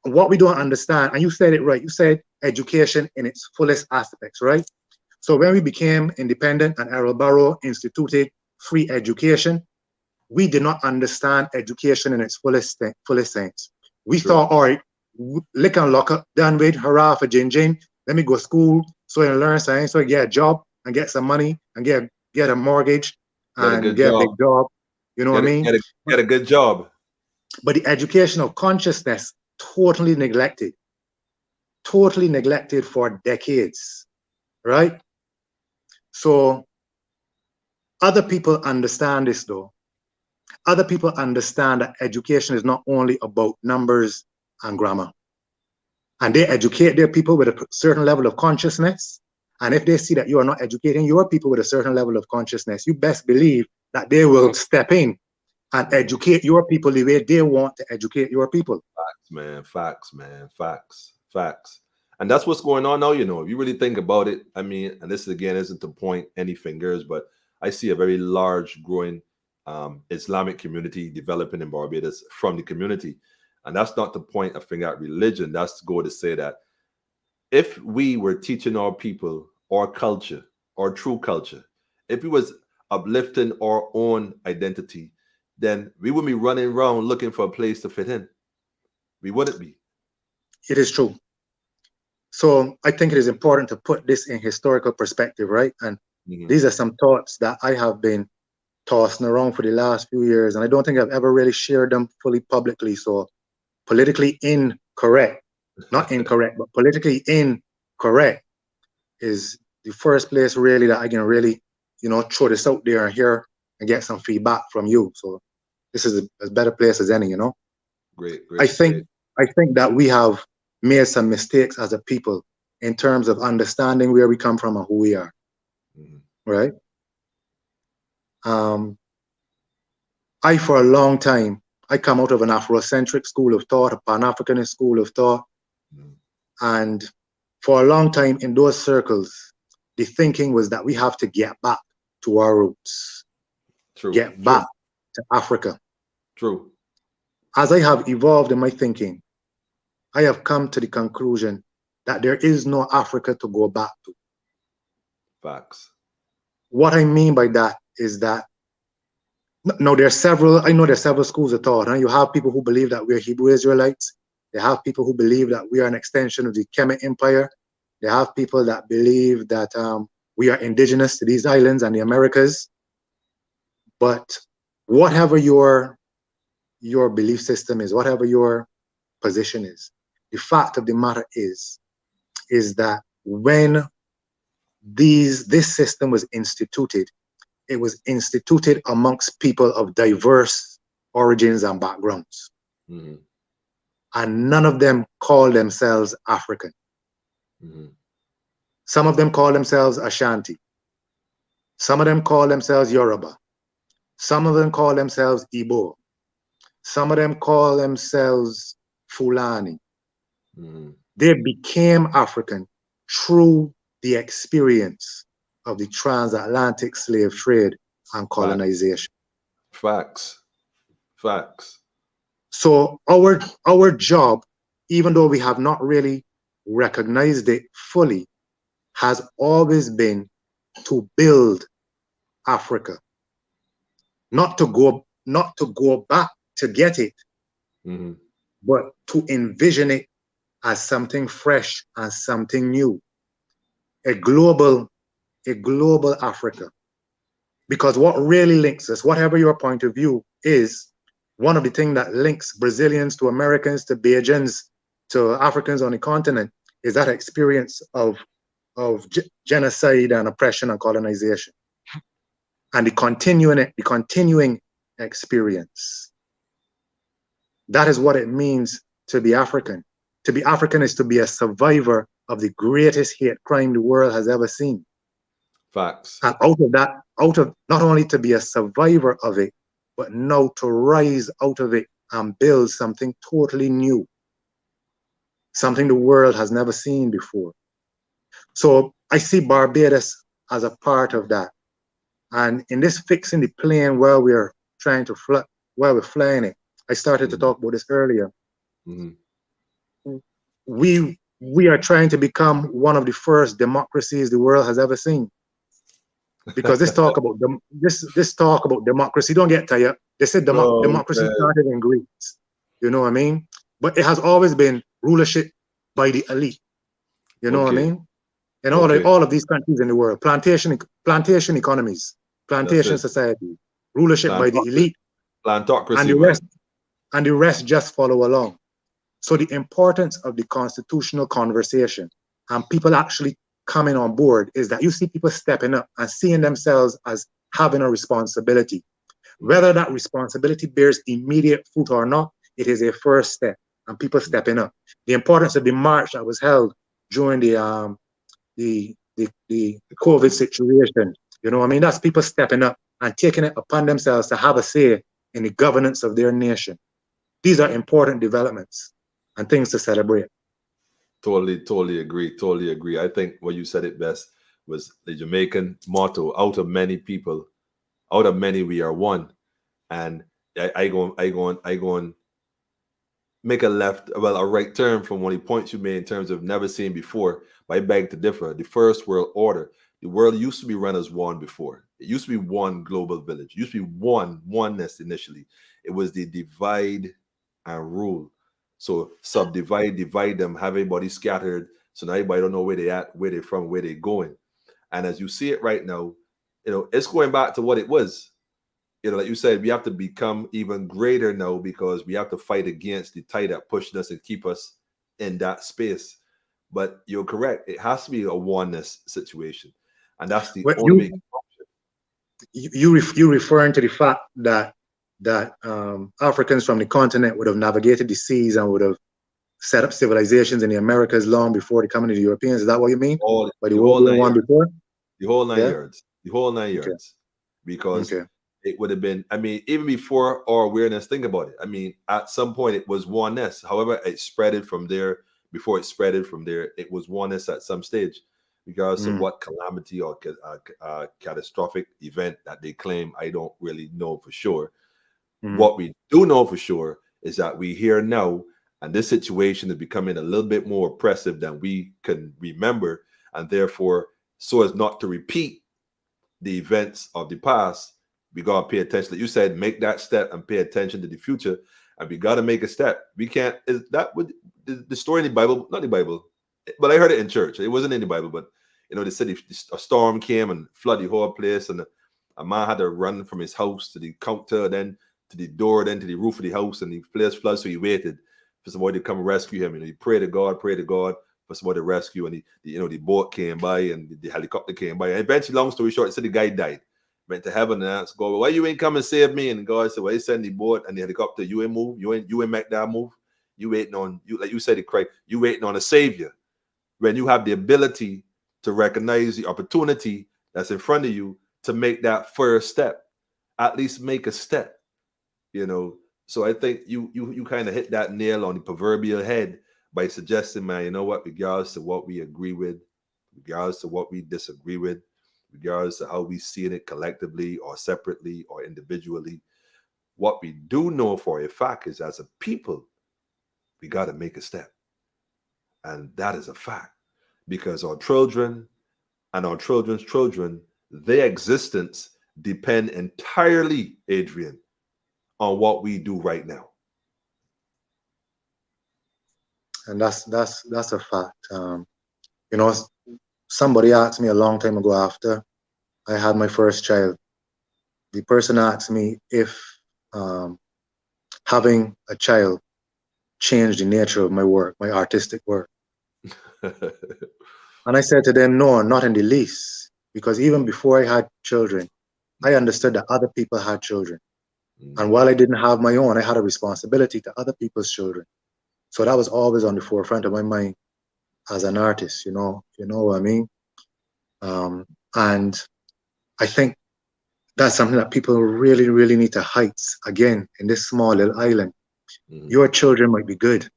what we don't understand, and you said it right, you said education in its fullest aspects, right? So when we became independent and Errol Barrow instituted free education, we did not understand education in its fullest sense. We thought, all right, lick and lock up, done with, hurrah for Jin. Let me go to school so I can learn science, so I get a job and get some money and get a mortgage and get a big job. You know what I mean? Get a good job. But the educational consciousness totally neglected for decades, right? So other people understand this though. Other people understand that education is not only about numbers and grammar. And they educate their people with a certain level of consciousness. And if they see that you are not educating your people with a certain level of consciousness, you best believe that they will step in and educate your people the way they want to educate your people. Facts. And that's what's going on now, you know, if you really think about it. I mean, and this again isn't to point any fingers, but I see a very large growing Islamic community developing in Barbados from the community. And that's not to point a finger at religion. That's to go to say that if we were teaching our people our culture, our true culture, if we was uplifting our own identity, then we wouldn't be running around looking for a place to fit in. We wouldn't be. It is true. So I think it is important to put this in historical perspective, right? And these are some thoughts that I have been tossing around for the last few years, and I don't think I've ever really shared them fully publicly. So politically incorrect, not incorrect, but politically incorrect is the first place really that I can really, you know, throw this out there and hear and get some feedback from you. So this is as better place as any, you know. Great. I think that we have made some mistakes as a people in terms of understanding where we come from and who we are, right? I, for a long time, I come out of an Afrocentric school of thought, a Pan-Africanist school of thought. And for a long time in those circles, the thinking was that we have to get back to our roots, get back to Africa. True. As I have evolved in my thinking, I have come to the conclusion that there is no Africa to go back to. Facts. What I mean by that is that now there's several schools of thought. You have people who believe that we're Hebrew Israelites. They have people who believe that we are an extension of the Kemet Empire. They have people that believe that we are indigenous to these islands and the Americas. But whatever your belief system is, whatever your position is, the fact of the matter is that when this system was instituted, it was instituted amongst people of diverse origins and backgrounds. And none of them call themselves African. Some of them call themselves Ashanti. Some of them call themselves Yoruba. Some of them call themselves Igbo. Some of them call themselves Fulani. They became African through the experience of the transatlantic slave trade and colonization. Facts. So our job, even though we have not really recognized it fully, has always been to build Africa, not to go back to get it, but to envision it as something fresh, as something new, a global Africa. Because what really links us, whatever your point of view is, one of the things that links Brazilians to Americans to Bajans to Africans on the continent is that experience of genocide and oppression and colonization, and the continuing experience. That is what it means to be African. To be African is to be a survivor of the greatest hate crime the world has ever seen. Facts. And out of not only to be a survivor of it, but now to rise out of it and build something totally new, something the world has never seen before. So I see Barbados as a part of that. And in this fixing the plane where we're trying to fly, where we're flying it, I started to talk about this earlier. We are trying to become one of the first democracies the world has ever seen. Because this talk about democracy, don't get tired. They said democracy started in Greece. You know what I mean? But it has always been rulership by the elite. You know what I mean? In all of these countries in the world, plantation economies, plantation society, rulership by the elite, plantocracy, and the rest just follow along. So the importance of the constitutional conversation and people actually coming on board is that you see people stepping up and seeing themselves as having a responsibility. Whether that responsibility bears immediate fruit or not, it is a first step, and people stepping up. The importance of the march that was held during the COVID situation, you know what I mean? That's people stepping up and taking it upon themselves to have a say in the governance of their nation. These are important developments and things to celebrate. Totally agree. I think what you said it best was the Jamaican motto: out of many people, out of many we are one. And I go and make a right turn from one of the points you made in terms of never seen before. But I beg to differ. The first world order, the world used to be run as one before. It used to be one global village. It used to be oneness initially. It was the divide and rule. So subdivide, divide them, have everybody scattered. So now everybody don't know where they at, where they're from, where they're going. And as you see it right now, it's going back to what it was. Like you said, we have to become even greater now because we have to fight against the tide that pushed us and keep us in that space. But you're correct. It has to be a oneness situation. And that's the only you referring to the fact that Africans from the continent would have navigated the seas and would have set up civilizations in the Americas long before the coming of the Europeans. Is that what you mean? The whole 9 yards. The whole 9 yards. The whole 9 yards. Because it would have been, even before our awareness, think about it. At some point it was oneness. However, it spreaded from there. Before it spreaded from there, it was oneness at some stage. Regardless of what calamity or catastrophic event that they claim, I don't really know for sure. What we do know for sure is that we here now, and this situation is becoming a little bit more oppressive than we can remember, and therefore, so as not to repeat the events of the past, we gotta pay attention. Like you said, make that step and pay attention to the future, and we gotta make a step. We can't. Is that what the story in the Bible? Not the Bible, but I heard it in church. It wasn't in the Bible, but they said a storm came and flooded the whole place, and a man had to run from his house to the counter, then to the door, then to the roof of the house, and the place flooded. So he waited for somebody to come rescue him. He prayed to God for somebody to rescue, and the boat came by and the helicopter came by. And eventually, long story short, said the guy died, went to heaven and asked God, "Why you ain't come and save me?" And God said, "Well, he sent the boat and the helicopter. You ain't move. You ain't make that move. You waiting on you, like you said it, Craig. You waiting on a savior. When you have the ability to recognize the opportunity that's in front of you to make that first step, at least make a step." So I think you kind of hit that nail on the proverbial head by suggesting, man, you know what, regardless of what we agree with, regardless of what we disagree with, regardless of how we see it collectively or separately or individually, what we do know for a fact is, as a people, we got to make a step. And that is a fact, because our children and our children's children, their existence depend entirely, Adrian, on what we do right now. And that's a fact. You know, somebody asked me a long time ago after I had my first child. The person asked me if having a child changed the nature of my work, my artistic work. And I said to them, no, not in the least, because even before I had children, I understood that other people had children. And while I didn't have my own, I had a responsibility to other people's children. So that was always on the forefront of my mind as an artist, you know what I mean? And I think that's something that people really, really need to heights again in this small little island. Your children might be good,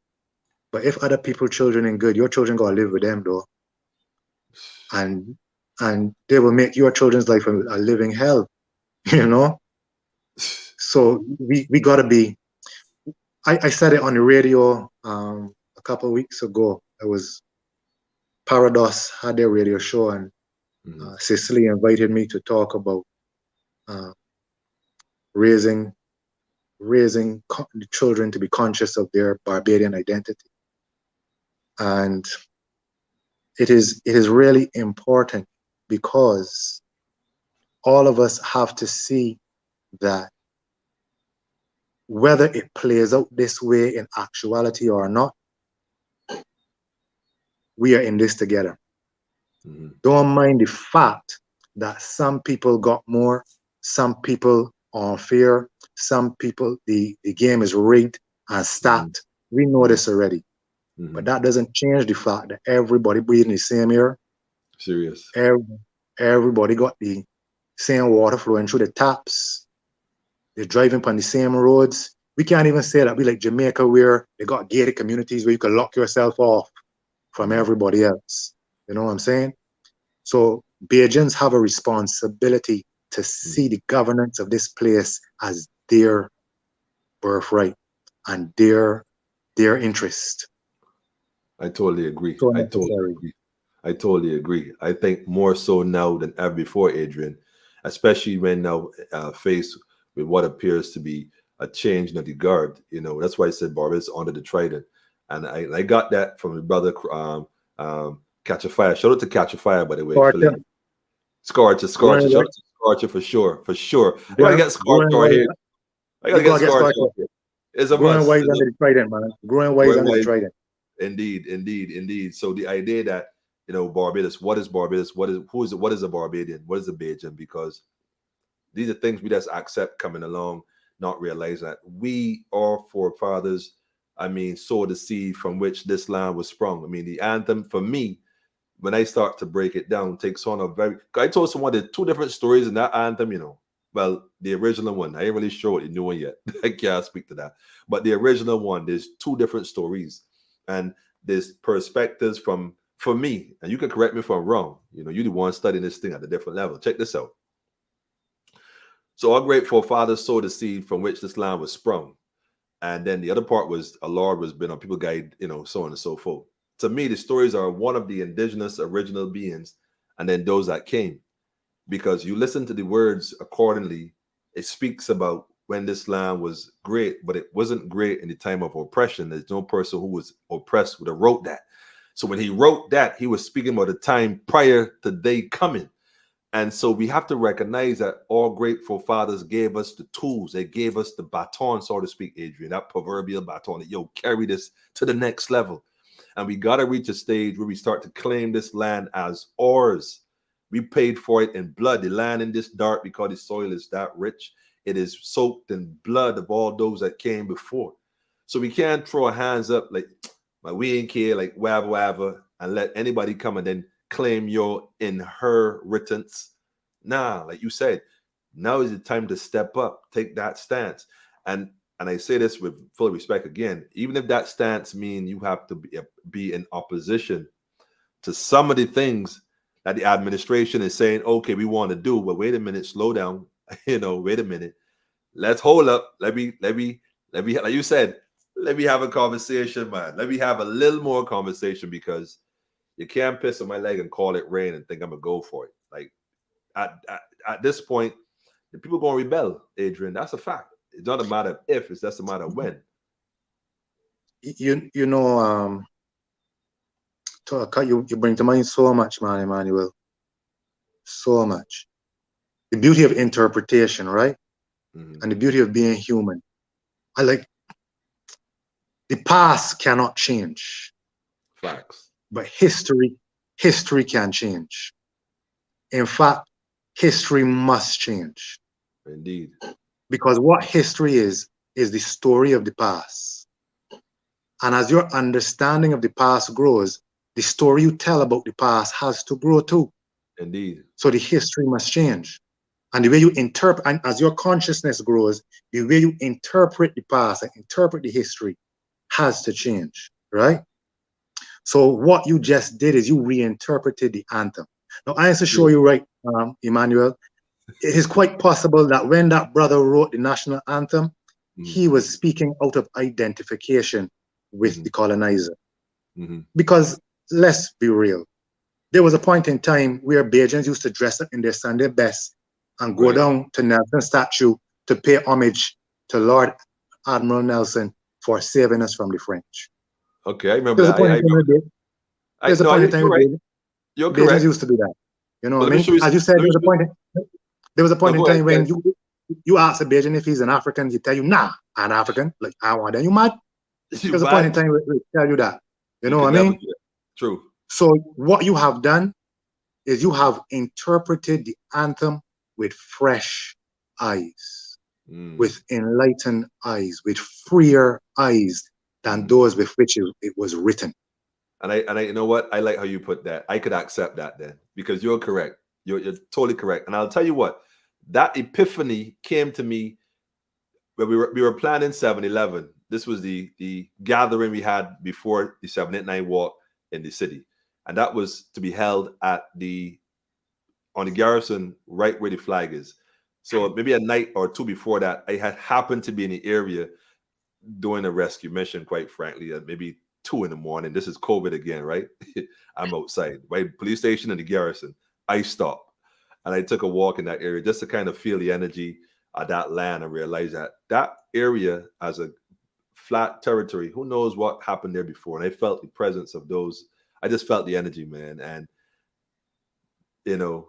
but if other people's children ain't good, your children gotta live with them though. And they will make your children's life a living hell, you know? So we gotta be, I said it on the radio a couple of weeks ago. It was Barbados had their radio show, and Cicely invited me to talk about raising the children to be conscious of their Barbadian identity. And it is really important, because all of us have to see that whether it plays out this way in actuality or not, we are in this together. Don't mind the fact that some people got more, some people are unfair, some people, the game is rigged and stacked. We know this already. But that doesn't change the fact that everybody breathing the same air. Serious. Everybody got the same water flowing through the taps. They're driving on the same roads. We can't even say that we like Jamaica, where they got gated communities where you can lock yourself off from everybody else. You know what I'm saying? So Bajans have a responsibility to see the governance of this place as their birthright and their interest. I totally agree. So I totally agree. I think more so now than ever before, Adrian, especially when now faced with what appears to be a change in the guard. You know, that's why I said Barbados under the Trident. And I got that from my brother Catch a Fire. Shout out to Catch a Fire, by the way. Scorcher. Shout out to Scorcher for sure. I gotta get Scorcher right here. I gotta get Scorcher. It's a growing must. wise under the Trident, man. Growing wise under the Trident. Indeed. So the idea that, you know, Barbados, what is Barbados? What is a Barbadian? What is a Bajan? Because these are things we just accept coming along, not realizing that we, our forefathers, sowed the seed from which this land was sprung. The anthem, for me, when I start to break it down, takes on a very... I told someone there's two different stories in that anthem, you know. Well, the original one, I ain't really sure what the new one yet. I can't speak to that. But the original one, there's two different stories. And there's perspectives for me, and you can correct me if I'm wrong. You know, you're the one studying this thing at a different level. Check this out. So our great forefathers sowed the seed from which this land was sprung. And then the other part was a Lord was been on people guide, you know, so on and so forth. To me, the stories are one of the indigenous original beings, and then those that came. Because you listen to the words accordingly, it speaks about when this land was great, but it wasn't great in the time of oppression. There's no person who was oppressed would have wrote that. So when he wrote that, he was speaking about the time prior to they coming. And so we have to recognize that all great forefathers gave us the tools. They gave us the baton, so to speak, Adrian, that proverbial baton that, yo, carry this to the next level. And we got to reach a stage where we start to claim this land as ours. We paid for it in blood. The land in this dark, because the soil is that rich, it is soaked in blood of all those that came before. So we can't throw our hands up like, we ain't care, like whatever, and let anybody come and then claim your inheritance. Nah, like you said, now is the time to step up, take that stance. And I say this with full respect again, even if that stance means you have to be in opposition to some of the things that the administration is saying, okay, we want to do, but wait a minute, slow down, you know, wait a minute. let's hold up. Let me, like you said, let me have a conversation, man. Let me have a little more conversation, because you can't piss on my leg and call it rain and think I'm gonna go for it. Like at this point, the people gonna rebel, Adrian. That's a fact. It's not a matter of if, it's just a matter of when. You know, you bring to mind so much, man, Emmanuel. So much. The beauty of interpretation, right? Mm-hmm. And the beauty of being human. I like the past cannot change. Facts. But history can change. In fact, history must change. Indeed. Because what history is the story of the past. And as your understanding of the past grows, the story you tell about the past has to grow too. Indeed. So the history must change. And the way you interpret, and as your consciousness grows, the way you interpret the past and interpret the history has to change, right? So what you just did is you reinterpreted the anthem. Now, I have to show you, right, Emmanuel, it is quite possible that when that brother wrote the national anthem, he was speaking out of identification with the colonizer. Because let's be real, there was a point in time where Bajans used to dress up in their Sunday best and go down to Nelson's statue to pay homage to Lord Admiral Nelson for saving us from the French. Okay, I remember that. There's a point in time where Bajans used to do that. You know what I mean? As you said, there was a point in time when you ask a Bajan if he's an African, he tell you, nah, I'm African. Like, I want that. You mad? There's a point in time where they tell you that. You know what I mean? True. So what you have done is you have interpreted the anthem with fresh eyes, with enlightened eyes, with freer eyes than those with which it was written. And I, you know what? I like how you put that. I could accept that then, because you're correct. You're totally correct. And I'll tell you what, that epiphany came to me when we were planning 7-Eleven. This was the gathering we had before the 789 walk in the city. And that was to be held on the garrison, right where the flag is. So maybe a night or two before that, I had happened to be in the area doing a rescue mission, quite frankly, at maybe 2 a.m. This is COVID again, right? I'm outside, right? Police station and the garrison. I stopped and I took a walk in that area just to kind of feel the energy of that land and realize that area as a flat territory, who knows what happened there before. And I felt the presence of those. I just felt the energy, man. And, you know,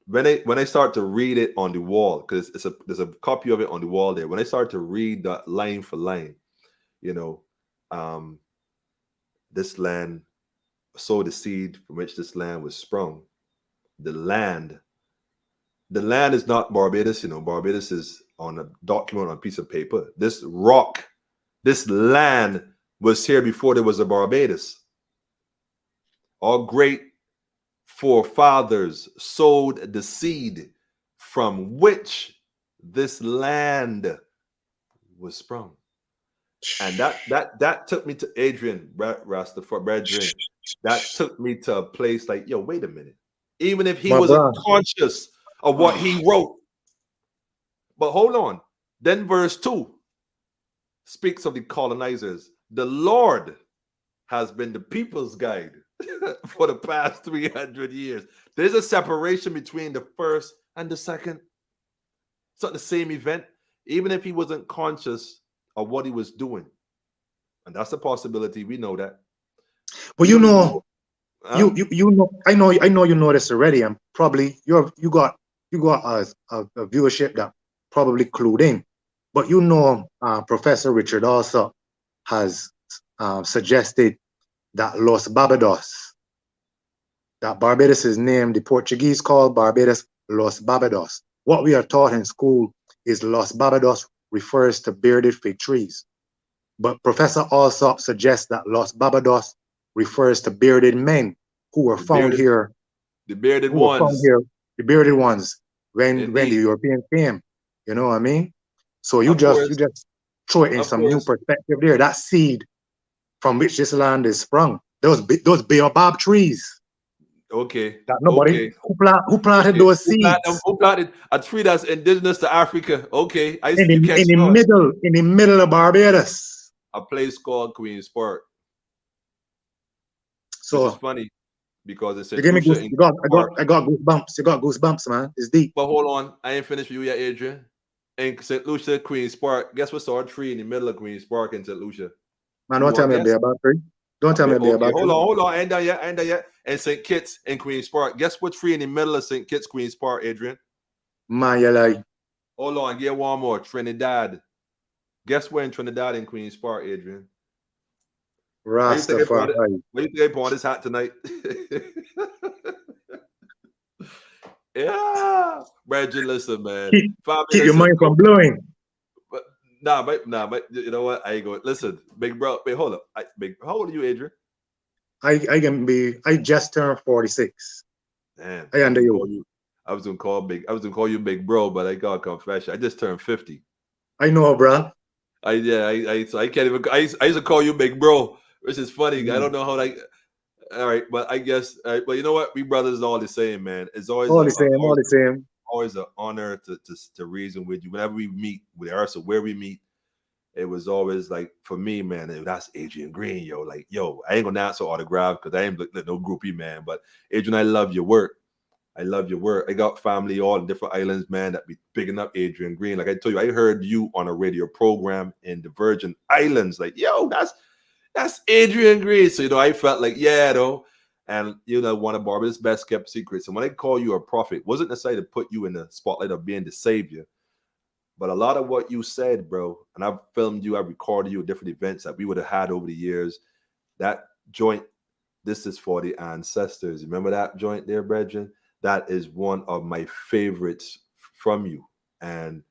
when I start to read it on the wall, because there's a copy of it on the wall there. When I start to read that line for line, you know, this land sowed the seed from which this land was sprung. The land is not Barbados, you know. Barbados is on a document, on a piece of paper. This rock, this land was here before there was a Barbados. Our great forefathers sowed the seed from which this land was sprung. And that took me to Adrian, Rastafari. That took me to a place like, yo, wait a minute. Even if he wasn't conscious of what he wrote. But hold on. Then verse 2 speaks of the colonizers. The Lord has been the people's guide for the past 300 years. There's a separation between the first and the second. It's not the same event, even if he wasn't conscious of what he was doing. And that's a possibility. We know that. Well, you know, you know, I know you know this already, and probably you got a viewership that probably clued in. But you know, Professor Richard also has suggested that Los Barbados, that Barbados is named, the Portuguese called Barbados Los Barbados. What we are taught in school is Los Barbados refers to bearded fig trees. But Professor Alsop suggests that Los Barbados refers to bearded men who were found here. The bearded ones. The bearded ones when the Europeans came. You know what I mean? So you just throw it in some new perspective there. That seed from which this land is sprung. Those baobab trees. Okay. That nobody Okay. who planted those seeds Who planted a tree that's indigenous to Africa? Okay. in the middle of Barbados. A place called Queen's Park. So which is funny because it's you in give me Lucia. I got goosebumps. You got goosebumps, man. It's deep. But hold on, I ain't finished with you yet, Adrian. In St. Lucia, Queen's Park. Guess what's our tree in the middle of Queen's Park in St. Lucia? Man, don't tell me a beer about tree. Don't tell me a beer about tree. Hold on. I ain't done yet. And St. Kitts in Queen's Park. Guess what tree in the middle of St. Kitts, Queen's Park, Adrian? Man, you lie. Hold on, get one more. Trinidad. Guess where in Trinidad in Queen's Park, Adrian? Rastafari. What do you think I put on this hat tonight? Yeah, Bradley, listen, man. Keep your mind from blowing. But you know what? I ain't going. Listen, big bro. Wait, hold up. How old are you, Adrian? I just turned 46. Damn. I under you. I was gonna call you big bro, but I got a confession. I just turned 50. I know, bro. So I can't even. I used to call you big bro, which is funny. I don't know how like. All right, but I guess. But you know what? We brothers all the same, man. It's always all the same. Always an honor to reason with you. Whenever we meet, regardless of where we meet, it was always like for me, man. That's Adrian Green, yo. Like, yo, I ain't gonna answer autograph because I ain't no groupie, man. But Adrian, I love your work. I love your work. I got family all in different islands, man, that be picking up Adrian Green. Like I told you, I heard you on a radio program in the Virgin Islands. Like, yo, that's Adrian Green. So, I felt like, yeah, though. And, one of Barbados' best kept secrets. And when they call you a prophet, wasn't necessarily to put you in the spotlight of being the savior. But a lot of what you said, bro, and I've filmed you, I've recorded you at different events that we would have had over the years. That joint, this is for the ancestors. Remember that joint there, brethren? That is one of my favorites from you. And,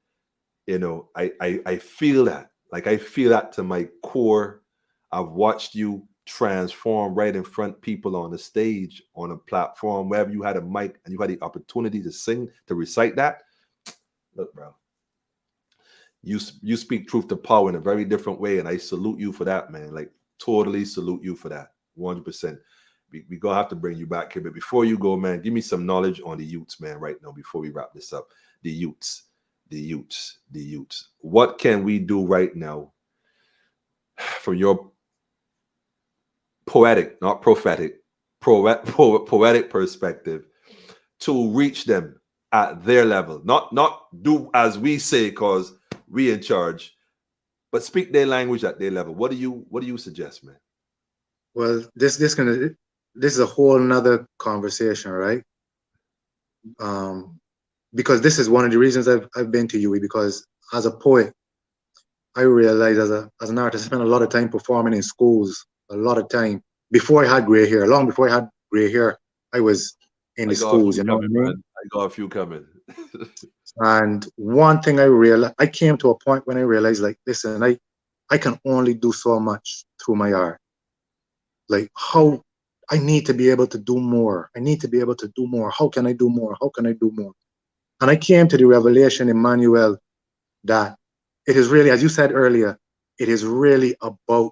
I feel that. Like, I feel that to my core. I've watched you transform right in front of people on the stage, on a platform, wherever you had a mic and you had the opportunity to sing, to recite that. Look, bro, you speak truth to power in a very different way, and I salute you for that, man. Like, totally salute you for that, 100%. We gonna have to bring you back here, but before you go, man, give me some knowledge on the youths, man, right now, before we wrap this up. The youths. What can we do right now from your poetic, not prophetic, poetic perspective to reach them at their level? Not do as we say because we in charge, but speak their language at their level. What do you suggest, man? Well, this is a whole nother conversation, right? Because this is one of the reasons I've been to UE, because as a poet, I realized as an artist, I spent a lot of time performing in schools, a lot of time before I had gray hair. Long before I had gray hair, I was in the schools, you know what I mean? I got a few coming. And one thing I came to a point when I realized, like, listen, I can only do so much through my art. Like, how I need to be able to do more. I need to be able to do more. How can I do more? How can I do more? And I came to the revelation, Emmanuel, that it is really, as you said earlier, it is really about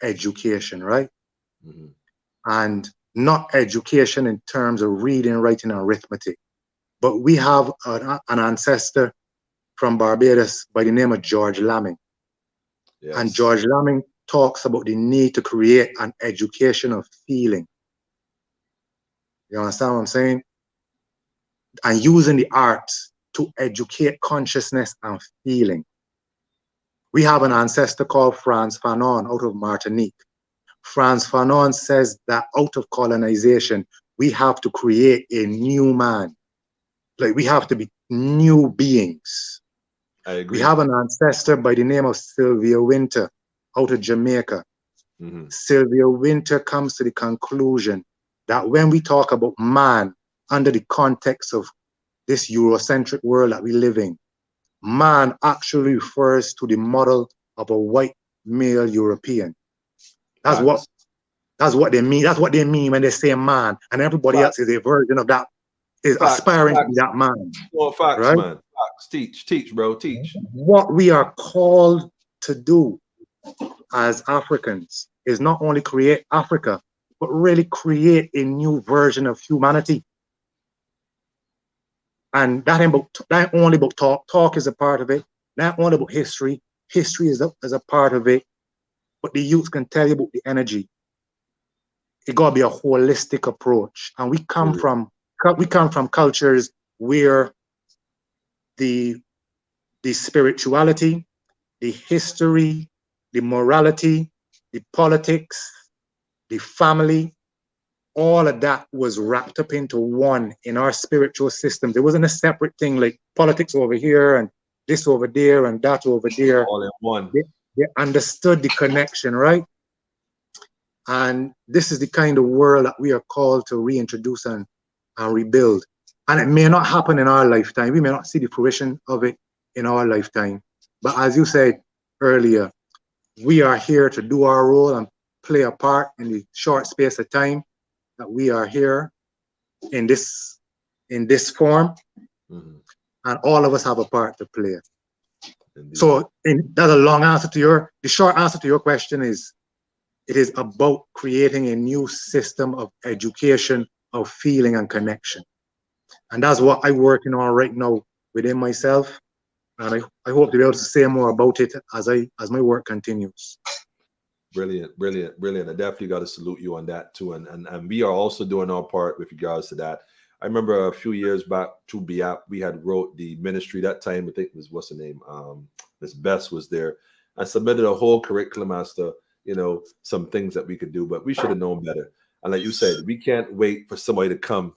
education, right? Mm-hmm. And not education in terms of reading, writing, and arithmetic. But we have an ancestor from Barbados by the name of George Lamming. Yes. And George Lamming talks about the need to create an education of feeling. You understand what I'm saying? And using the arts to educate consciousness and feeling. We have an ancestor called Frantz Fanon out of Martinique. Frantz Fanon says that out of colonization, we have to create a new man. Like, we have to be new beings. I agree. We have an ancestor by the name of Sylvia Winter out of Jamaica. Mm-hmm. Sylvia Winter comes to the conclusion that when we talk about man under the context of this Eurocentric world that we live in, man actually refers to the model of a white male European. That's what they mean. That's what they mean when they say man, and everybody else is a version of that, is aspiring to be that man. Well, facts, right? Man. Facts. Teach, bro. Teach. What we are called to do as Africans is not only create Africa, but really create a new version of humanity. And that ain't only about talk. Talk is a part of it. Not only about history. History is a part of it. But the youth can tell you about the energy. It gotta be a holistic approach. And we come from cultures where the spirituality, the history, the morality, the politics, the family, all of that was wrapped up into one in our spiritual system. There wasn't a separate thing like politics over here and this over there and that over there. All in one. They understood the connection, right? And this is the kind of world that we are called to reintroduce and rebuild. And it may not happen in our lifetime. We may not see the fruition of it in our lifetime. But as you said earlier, we are here to do our role and play a part in the short space of time that we are here in this form. Mm-hmm. And all of us have a part to play. Indeed. So that's a long answer to the short answer to your question is, it is about creating a new system of education, of feeling and connection. And that's what I'm working on right now within myself. And I hope to be able to say more about it as my work continues. Brilliant, brilliant, brilliant. I definitely got to salute you on that too. And we are also doing our part with regards to that. I remember a few years back through BIAP, we had wrote the ministry that time. I think it was, what's the name? Miss Bess was there. I submitted a whole curriculum as to, some things that we could do, but we should have known better. And like you said, we can't wait for somebody to come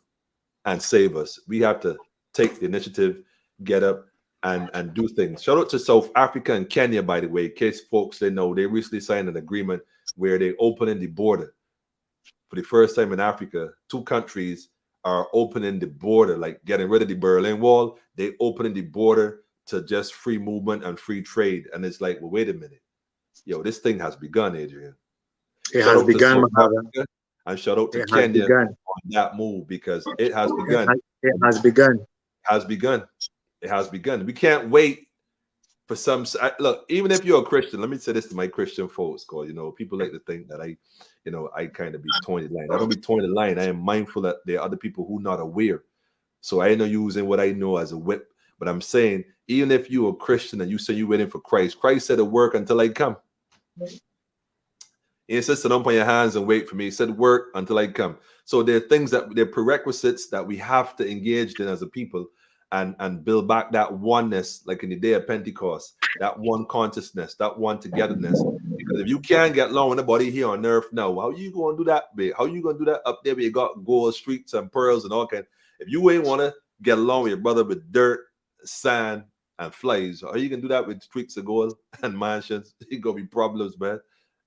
and save us. We have to take the initiative, get up and do things. Shout out to South Africa and Kenya, by the way, in case folks they know, they recently signed an agreement where they opening the border. For the first time in Africa, 2 countries are opening the border, like getting rid of the Berlin Wall. They opening the border to just free movement and free trade. And it's like, well, wait a minute. Yo, this thing has begun, Adrian. It has begun, Africa, and shout out to Kenya on that move, because it has begun. It has begun. It has begun. We can't wait for some. Look, even if you're a Christian, let me say this to my Christian folks, because people like to think that I kind of be towing the line. I don't be towing the line. I am mindful that there are other people who not aware. So I ain't not using what I know as a whip. But I'm saying, even if you're a Christian and you say you're waiting for Christ, Christ said to work until I come. He says, sit up on your hands and wait for me. He said, work until I come. So there are things they're prerequisites that we have to engage in as a people and build back that oneness, like in the day of Pentecost, that one consciousness, that one togetherness. Because if you can't get along with nobody here on earth now, how you going to do that, babe? How you going to do that up there where you got gold streets and pearls and all kind? If you ain't want to get along with your brother with dirt, sand, and flies, how you can do that with streets of gold and mansions? It's going to be problems, man.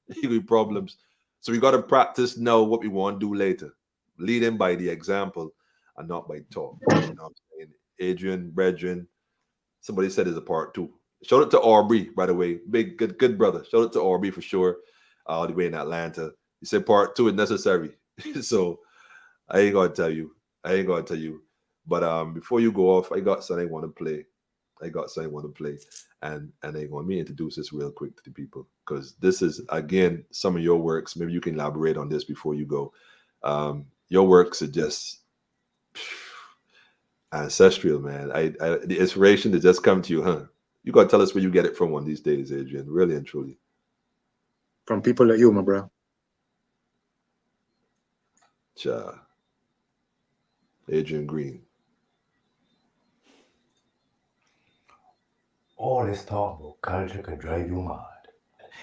It's going to be problems. So we got to practice now what we want to do later. Leading by the example and not by talk. You know what I'm saying? Adrian, Brethren, somebody said it's a part 2. Shout out to Aubrey, by the way. Big, good brother. Shout out to Aubrey for sure. All the way in Atlanta. He said part 2 is necessary. So I ain't going to tell you. But before you go off, I got something I want to play. And they want me to introduce this real quick to the people, because this is, again, some of your works. Maybe you can elaborate on this before you go. Your works are just ancestral, man. The inspiration to just come to you, huh? You got to tell us where you get it from one of these days, Adrian, really and truly. From people like you, my bro. Cha. Adrian Green. All this talk about culture can drive you mad,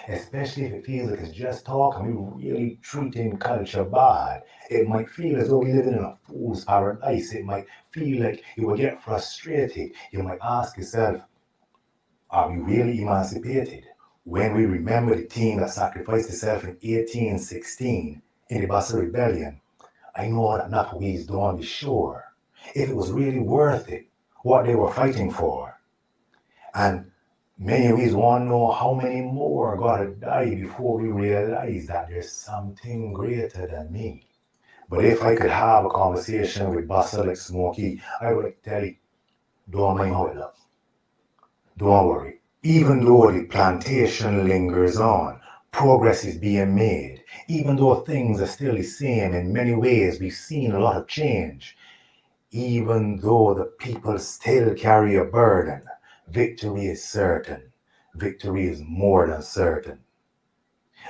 especially if it feels like it's just talk and we're really treating culture bad. It might feel as though we live in a fool's paradise. It might feel like you will get frustrated. You might ask yourself, are we really emancipated? When we remember the team that sacrificed itself in 1816 in the Bassa Rebellion, I know that enough of we don't be sure if it was really worth it, what they were fighting for. And many of us want to know how many more gotta die before we realize that there's something greater than me. But if I could have a conversation with Bassa like Smokey, I would tell you, don't mind how it looks. Don't worry. Even though the plantation lingers on, Progress is being made. Even though things are still the same in many ways, we've seen a lot of change. Even though the people still carry a burden, victory is certain. Victory is more than certain.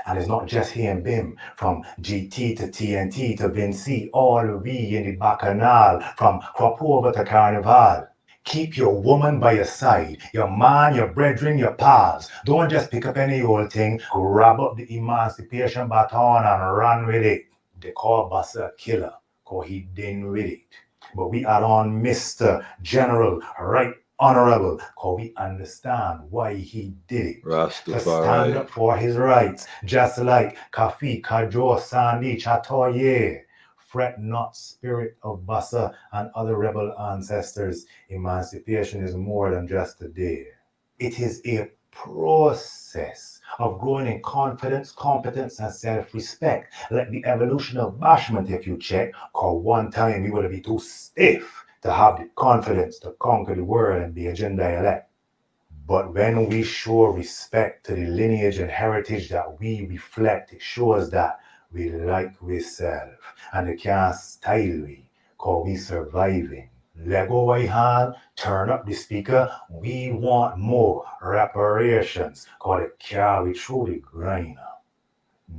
And it's not just him, Bim, from GT to TNT to Vinci, all we in the Bacchanal, from crop over to Carnival. Keep your woman by your side, your man, your brethren, your pals. Don't just pick up any old thing, grab up the emancipation baton and run with it. They call Buster a killer, cause he didn't with it. But we add on Mr. General, Right Honorable, cause we understand why he did it. To stand up for his rights, just like Kafi, Kajor, Sandy, Chatoye. Fret not, spirit of Bassa and other rebel ancestors. Emancipation is more than just a day. It is a process of growing in confidence, competence, and self-respect. Like the evolution of bashment, if you check, cause one time we would be too stiff to have the confidence to conquer the world and be a Jin dialect. But when we show respect to the lineage and heritage that we reflect, it shows that we like we self and they can't style we, cause we surviving. Lego way hand, turn up the speaker, we want more reparations, cause it carry through the grind.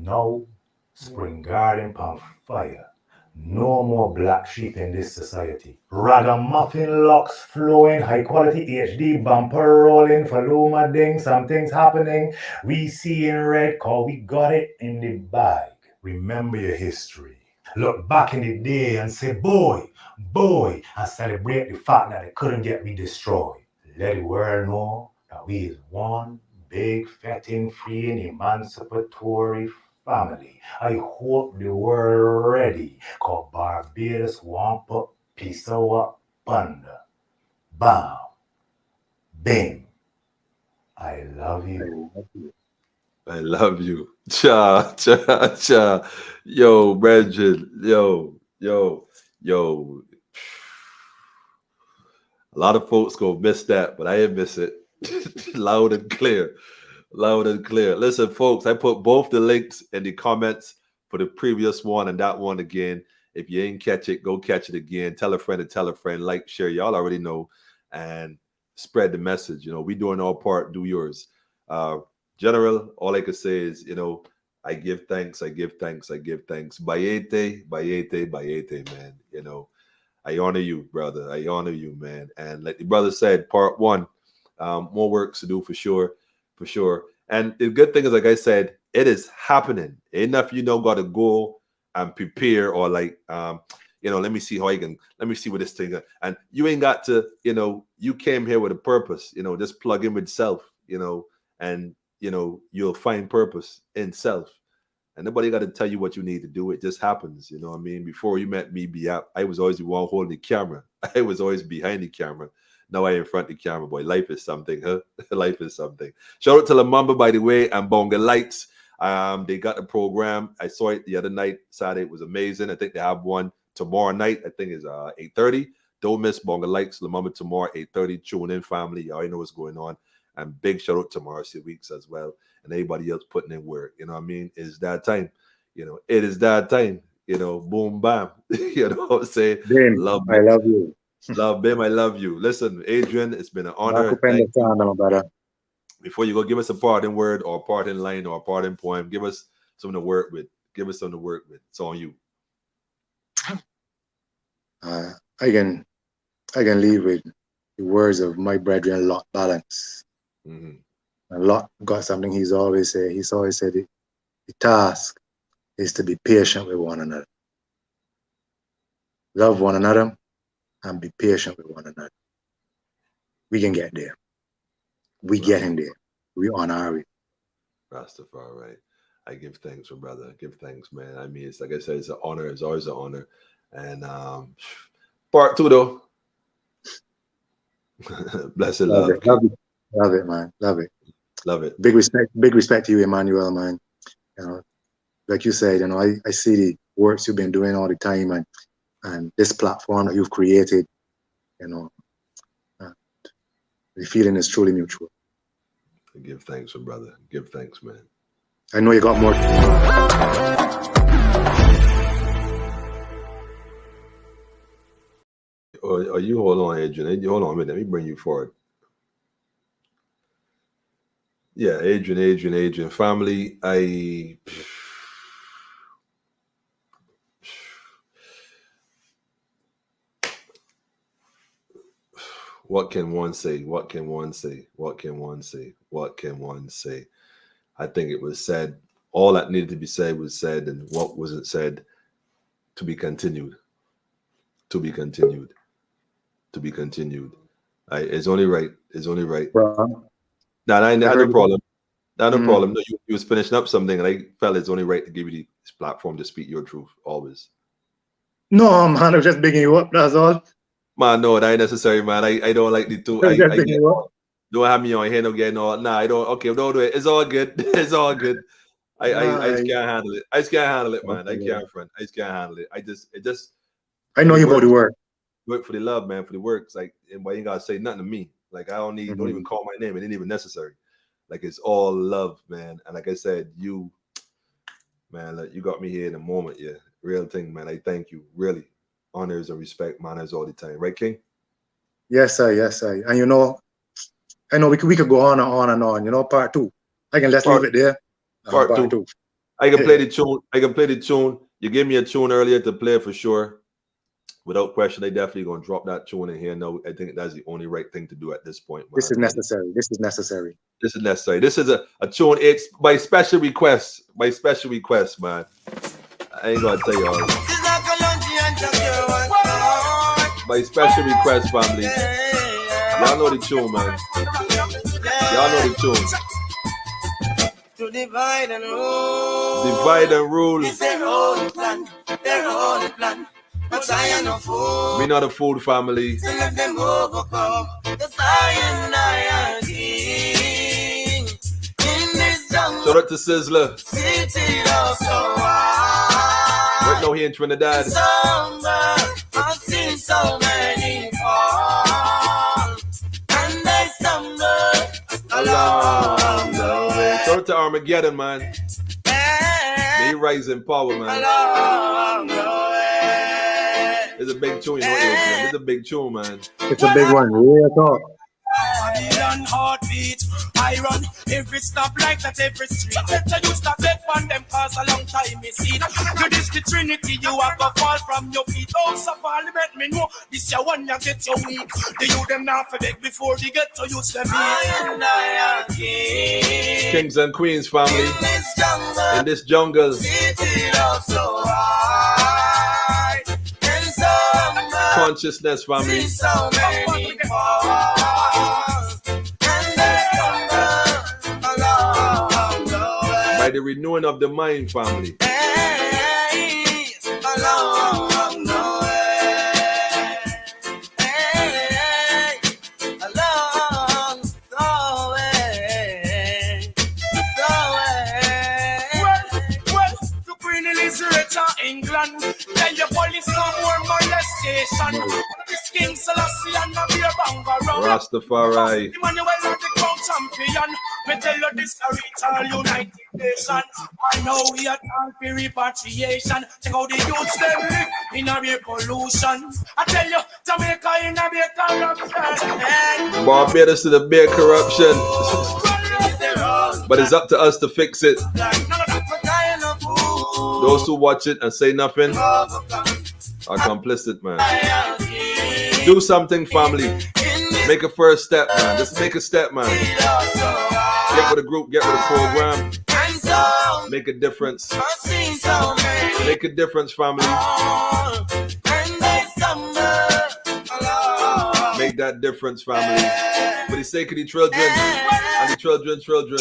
No spring garden on fire. No more black sheep in this society. Ragamuffin locks flowing, high quality HD bumper rolling, Faluma ding, something's happening. We see in red, cause we got it in the bag. Remember your history. Look back in the day and say, boy, and celebrate the fact that they couldn't get me destroyed. Let the world know that we is one big, fetting, free, and emancipatory family. I hope the world ready, cause Barbados want put peace out thunder. Bam. Bing. I love you. I love you. Cha, cha, cha. Yo, Bridget. Yo. A lot of folks gonna miss that, but I didn't miss it. Loud and clear. Loud and clear. Listen, folks, I put both the links in the comments for the previous one and that one again. If you didn't catch it, go catch it again. Tell a friend and tell a friend. Like, share. Y'all already know. And spread the message. You know, we doing our part. Do yours. General, all I can say is, you know, I give thanks. Bayete, man. You know, I honor you, brother. I honor you, man. And like the brother said, part one, more work to do for sure. And the good thing is, like I said, it is happening. Enough, you know, got to go and prepare or like, you know, let me see what this thing is. And you ain't got to, you know, you came here with a purpose, you know, just plug in with self, you know, and, you know, you'll find purpose in self. And nobody got to tell you what you need to do. It just happens. You know what I mean? Before you met me, I was always the one holding the camera. I was always behind the camera. Now I in front of the camera, boy. Life is something, huh? Life is something. Shout out to Lamamba, by the way, and Bonga Lights. They got the program. I saw it the other night. Saturday. It was amazing. I think they have one tomorrow night. I think it's 8:30. Don't miss Bonga Lights. Lamamba tomorrow, 8:30. Tune in, family. Y'all know what's going on. And big shout out to Marcy Weeks as well. And anybody else putting in work. You know what I mean? It's that time. You know, it is that time. You know, boom, bam. You know what I'm saying? Bim, love I love you. Love Bim, I love you. Listen, Adrian, it's been an honor. Before you go, give us a parting word or a parting line or a parting poem. Give us something to work with. It's on you. I can leave with the words of my brethren, Lot Balance. Mm-hmm. And Lot got something he's always said. He's always said the task is to be patient with one another. Love one another and be patient with one another. We can get there. We getting there. We on our way. Rastafari. I give thanks, my brother. Give thanks, man. I mean, it's like I said, it's an honor. It's always an honor. And part two, though. Blessed love. Love it, man. Love it. Love it. Big respect to you, Emmanuel, man. You know, like you said, you know, I see the works you've been doing all the time, and this platform that you've created, you know, the feeling is truly mutual. Give thanks, my brother. Give thanks, man. I know you got more. Or you hold on, Adrian. Hold on a minute. Let me bring you forward. Yeah, Adrian. Family, what can one say? What can one say? What can one say? What can one say? I think it was said. All that needed to be said was said, and what wasn't said to be continued. To be continued. To be continued. It's only right. It's only right. Bro. Nah, I no problem. No problem. No, you was finishing up something, and I felt it's only right to give you this platform to speak your truth always. No, man, I'm just bigging you up. That's all. Man, no, that ain't necessary, man. I don't like the two. Don't have me on here no getting all. Nah, I don't. Okay, don't do it. It's all good. It's all good. I just can't handle it. I just can't handle it, man. I can't, friend. I just can't handle it. I know you about the work. Work for the love, man. For the work. It's like, why you ain't gotta say nothing to me? Like don't even call my name. It ain't even necessary. Like it's all love, man. And like I said, you, man, like, you got me here in a moment. Yeah, real thing, man. I thank you. Really, honors and respect, manners all the time, right, King? Yes, sir. Yes, sir. And you know, I know we could go on and on and on. You know, part 2. I can just leave it there. Part two. I can play the tune. You gave me a tune earlier to play for sure. Without question, they definitely gonna drop that tune in here. No, I think that's the only right thing to do at this point. Man. This is necessary. This is necessary. This is necessary. This is a tune. It's by special request. By special request, man. I ain't gonna tell y'all. By special request, family. Y'all know the tune, man. Y'all know the tune. To divide and rule. Divide and rule. It's their own plan. Their own plan. But I am no fool. Me not a fool, family. So let them overcome. Cause I am king. In this jungle. Shout out to Sizzler. City of so wild. Right now here in Trinidad. Somber. I've seen so many fall. And they stumble along the way. Shout out to Armageddon, man. They rise in power, man. Along the way. It's a big tune, you know, Adrian. It's a big tune, man. It's a big one. Real talk. Heartbeat, I run every stop like that every street. Better you stop that one them cause a long time me see. You this the Trinity, you have to fall from your feet. Oh, so parliament me know this your one you get your weak. The you them now for beg before they get to use them. I am king. Kings and queens, family. In this jungle. City love so high. And so Consciousness, family. so many falls. By the renewing of the mind, family. Hey, along the way. Hey, along the way. Well, to Queen Elizabeth England. Tell your police no more molestation. This King Selassie and the beer banger round. Rastafari. Emmanuel of the crown champion. Me tell you this a all United Nations. I know we are talking for repatriation. Check out the youths them live in a revolution. I tell you, Jamaica in a beer corruption. Barbados to the beer corruption. But it's up to us to fix it. Those who watch it and say nothing are complicit, man. Do something, family. Make a first step, man. Just make a step, man. Get with a group, get with a program. Make a difference. Make a difference, family. Make that difference, family. For the sake of the children and the children.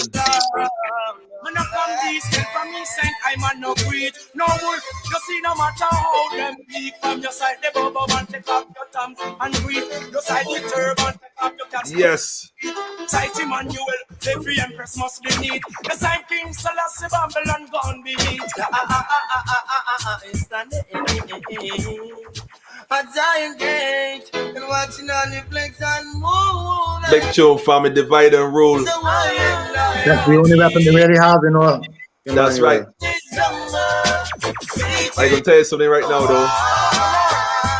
Man, I come decent from me side, I'm a no greed. No wolf, you see no matter how them peak. From your side, the bubble man, take off your tongue and breathe. Your side, the turban, take off your casket. Yes. Side Emmanuel, every empress must be neat. The same King Selassie, Babylon gone beneath. At Zion Gate, and watching on the flex and move. Big tune, family, divide and rule. That's the only weapon they really have, you know. That's right. I can tell you something right now, though.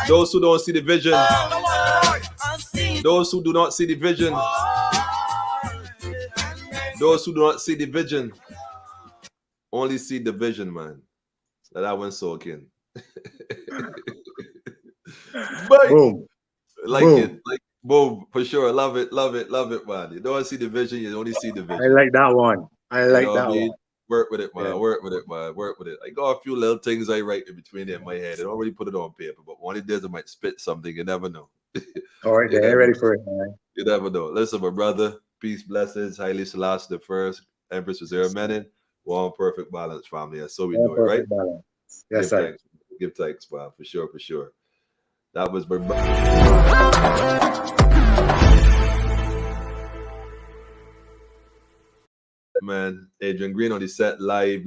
Those who don't see the vision, those who do not see the vision, those who do not see the vision, only see the vision, man. That one soaking. But Boom. like Boom. it, like boom, for sure. Love it, man. You don't see the vision, you only see the vision. I like that one. I like know that what I mean? one. Work with it, man. Yeah. Work with it, man. Work with it. I got a few little things I write in between there in my head. I don't really put it on paper, but when it does, I might spit something. You never know. All right, You then. never Ready know. for it, man. You never know. Listen, my brother. Peace, blessings. Haile Selassie the First, Empress Reserve Menin. One perfect balance, family. That's so we do it, right? Balance. Give Yes, sir. thanks. Give thanks, man. For sure, for sure. That was my man. Adrian Green on the set, live,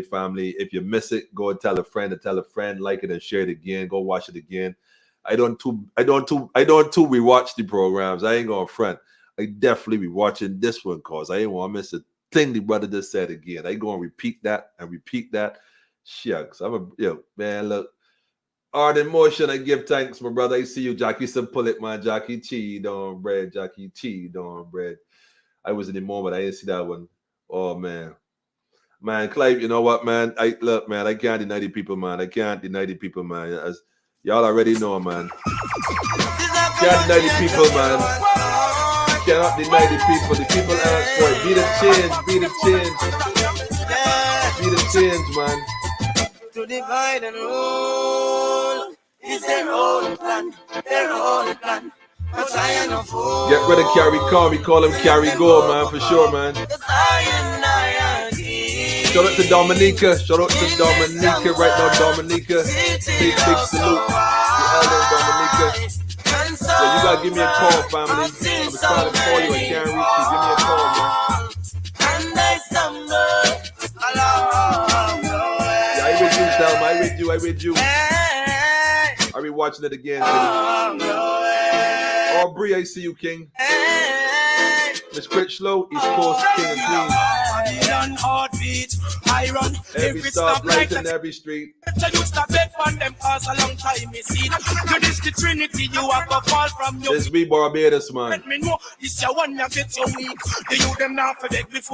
family. If you miss it, go and tell a friend, like it and share it again. Go watch it again. I don't too rewatch the programs. I ain't gonna front. I definitely be watching this one cause I ain't want to miss a thing the brother just said again. I gonna repeat that. Shucks. Man, look. Art in motion, I give thanks, my brother. I see you, Jackie. Some pull it, man. Jackie cheese on bread. I was in the moment. I didn't see that one. Oh man, Clive. You know what, man? I can't deny the people, man. As y'all already know, man. Can't deny the people, man. Cannot deny the people. The people ask for it. Be the change, man. To divide and rule is their own plan. But I am no fool. Get rid of Carry Call. We call him Carry Go, man, for sure, man. Shout out to Dominica. Right now, Dominica. Big salute. The elder Dominica. Yeah, you gotta give me a call, family. I'm trying to call you. I can't reach you. Give me a call, man. And I stumble along the way. Yeah, I with you, Selma. I with you. I'll be watching it again. Oh, Bree, I see you, King. Miss Critchlow, East Coast, King and Queen. Every stoplight and every street. This is We Barbados, man.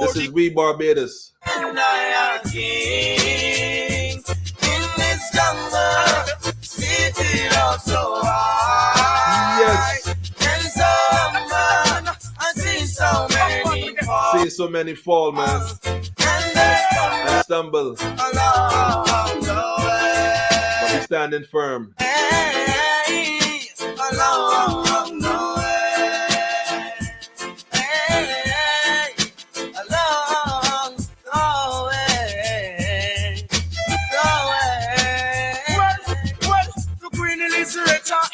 This is We Barbados. Yes. See so many fall, man. And stumble. But we standing firm.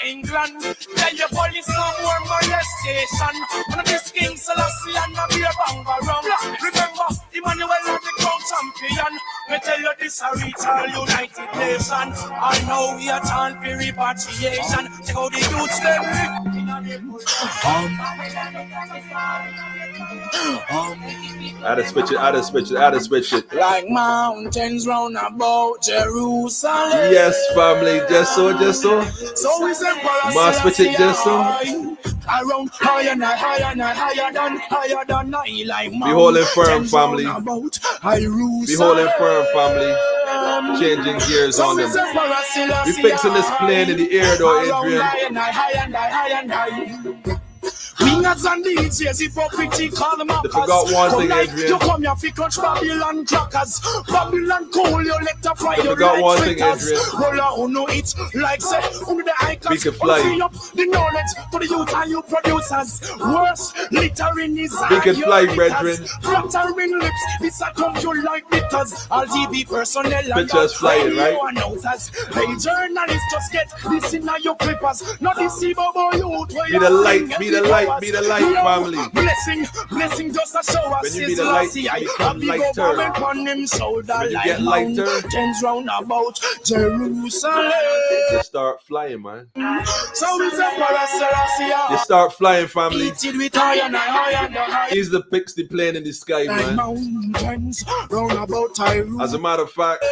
England, tell your police no more molestation. One of these King Selassie and my beer banga rum. Remember, Emmanuel was the crown champion. Me tell you this a reach all United Nations. I know we are chant for repatriation. Check out the youths them. I had to switch it. Like mountains round about Jerusalem. Yes, family, just so. So is Must switch it just so. Around higher than I like Be holding firm, family. Be holding firm, family. Changing gears on them. We fixing this plane in the air, though, Adrian. Wingers and DJs, if you pretty call them up. They forgot one thing, Adrian. You come here, fi crunch Babylon crackers. Babylon cool, you let the fry. They forgot one thing, Adrian. Roll out, no it like say, the icons. We can fly. Up the knowledge for the youth and you producers. Worse, littering is we can fly, brethren. Flattering lips, this a come you like bitters. All TV personnel and pictures flying, right? Hey, journalists, just get this in your clippers. Not deceive about youth. Be the light, be the light, family. Blessing just a show us. When you be the light, you become lighter. When you get lighter, round about Jerusalem. you start flying, man. So is a You start flying, family. high. He's the pixie plane in the sky, man. Mountains round about Tyrone. As a matter of fact,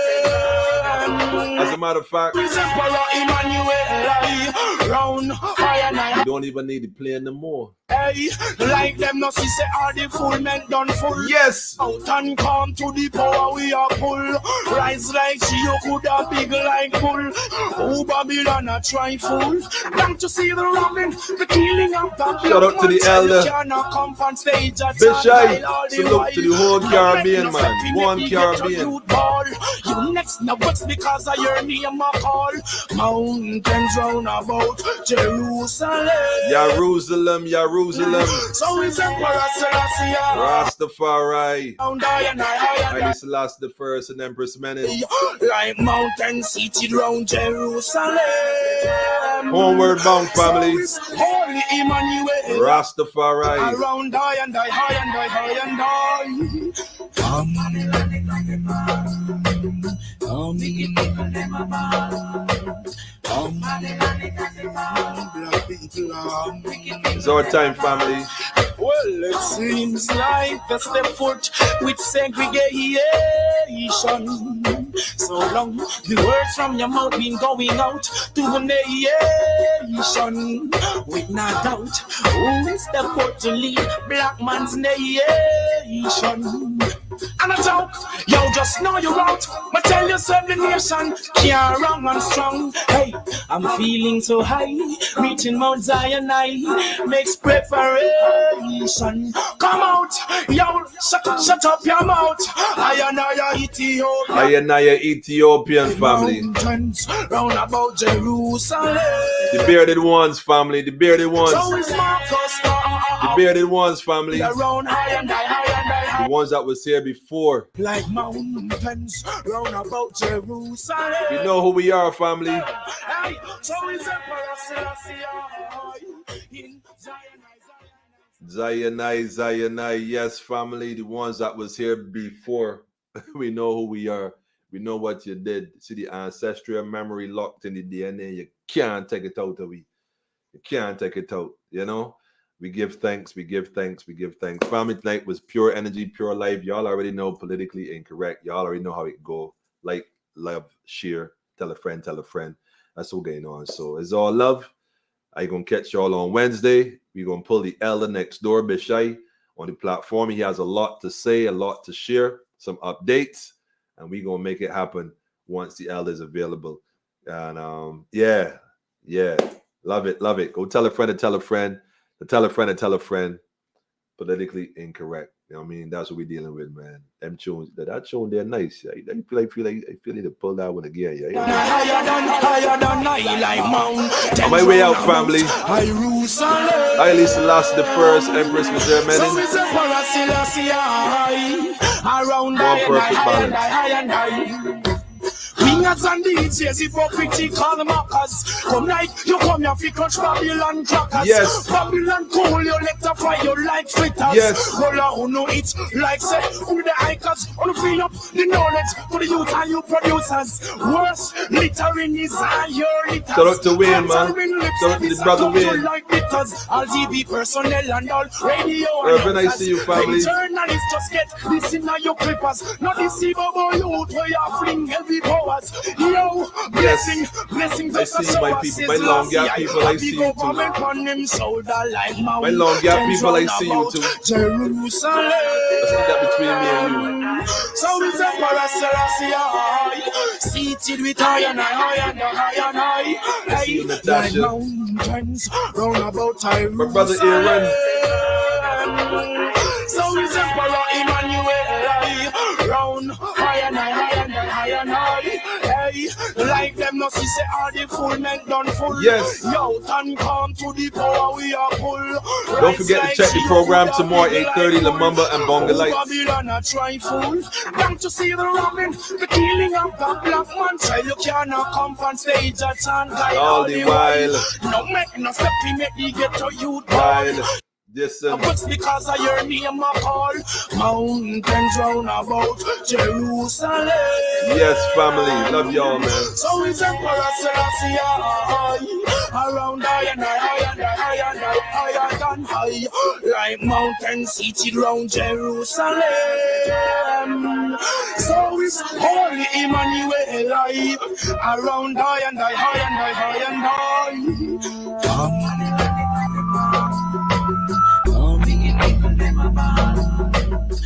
you don't even need the plane no more. Hey, like them no see say all the full men done full. Yes. Out and come to the power we are full. Rise like she you could have big like bull. Oh Babylon a try fool. Come to see the robbing, the killing of the shout out to the elder. Bishai, salute to the whole Caribbean, man. One Caribbean. You next now what's because of your name I call. Mountains round about Jerusalem. Jerusalem. So is a Rastafari. Haile Selassie the First and Empress Menin. Like mountains seated round Jerusalem. Homeward bound, family. Holy Emmanuel. Rastafari. Around high and I. It's our time, family. Well, it seems like the step foot with segregation. So long, the words from your mouth been going out to the nation. With no doubt, who is the foot to lead black man's nation? And a joke, yo, just know you're out. But tell yourself the nation can't wrong and strong. Hey, I'm feeling so high, reaching Mount Zion, I makes preparation. Come out, yo, shut up your mouth. I Ethiopian family. Mountains round about Jerusalem. The bearded ones, family. The bearded ones. So is Marcus, the bearded ones, family. Around high and I. The ones that was here before. Like mountains round about Jerusalem. We know who we are, family. Hey, so is Zionai, yes, family. The ones that was here before. We know who we are. We know what you did. See the ancestral memory locked in the DNA. You can't take it out of we. You can't take it out, you know? We give thanks. Family tonight was pure energy, pure life. Y'all already know politically incorrect. Y'all already know how it go. Like, love, share, tell a friend. That's what's going on. So it's all love. I gonna catch y'all on Wednesday. We're gonna pull the elder next door, Bishai, on the platform. He has a lot to say, a lot to share, some updates, and we're gonna make it happen once the elder is available. And yeah. Love it. Go tell a friend to tell a friend. Tell a friend, politically incorrect. You know what I mean? That's what we're dealing with, man. Them tunes, that tune, they're nice. Yeah. I feel like to pull that one again. Yeah. On my way out, family. Haile Selassie the First, Empress Reserve Menin. One perfect balance. Wingers and DJs, hypocritical mockers. Come like you come here, fi crush Babylon crackers. Yes. Babylon cool, you let up fire, you like fritters. Yes. Roller who know it, like say, who the hikers, who free up the knowledge for the youth and you producers. Worse, littering is your litters. Shout out to Wayne, man. Shout out to the brother Wayne. Like litters, all TV personnel and all radio. Urban, I see you, family. Journalists just get this in your clippers. Not deceive about youth where you fling heavy powers. Yo, blessing. I see my people, my long gap people, I see you too. My long gap people, I see you too. Jerusalem. Let's keep that between me and you. So is a Paraserasia, seated with high and high. I see you, Natasha. Mountains round about Tyrone. My brother Adrian. So is a Para Emmanuel, round high and high. Hey, like them no see say all the full men done full. Yes. Yo, turn come to the power we are full. Don't forget to check the program tomorrow, 8:30, Lamumba and Bonga Lights. Babylon a try fool. Come to see the robbing, the killing of the black man. Try you cannot come on stage at and guide all the while. No make no step, we make the ghetto youth wild. Yes, What's because of your name I call mountains round about Jerusalem. Yes, family, love y'all, man. So is Emperor Selassie around high and high, like mountains seated round Jerusalem. So is Holy Emmanuel around high and high.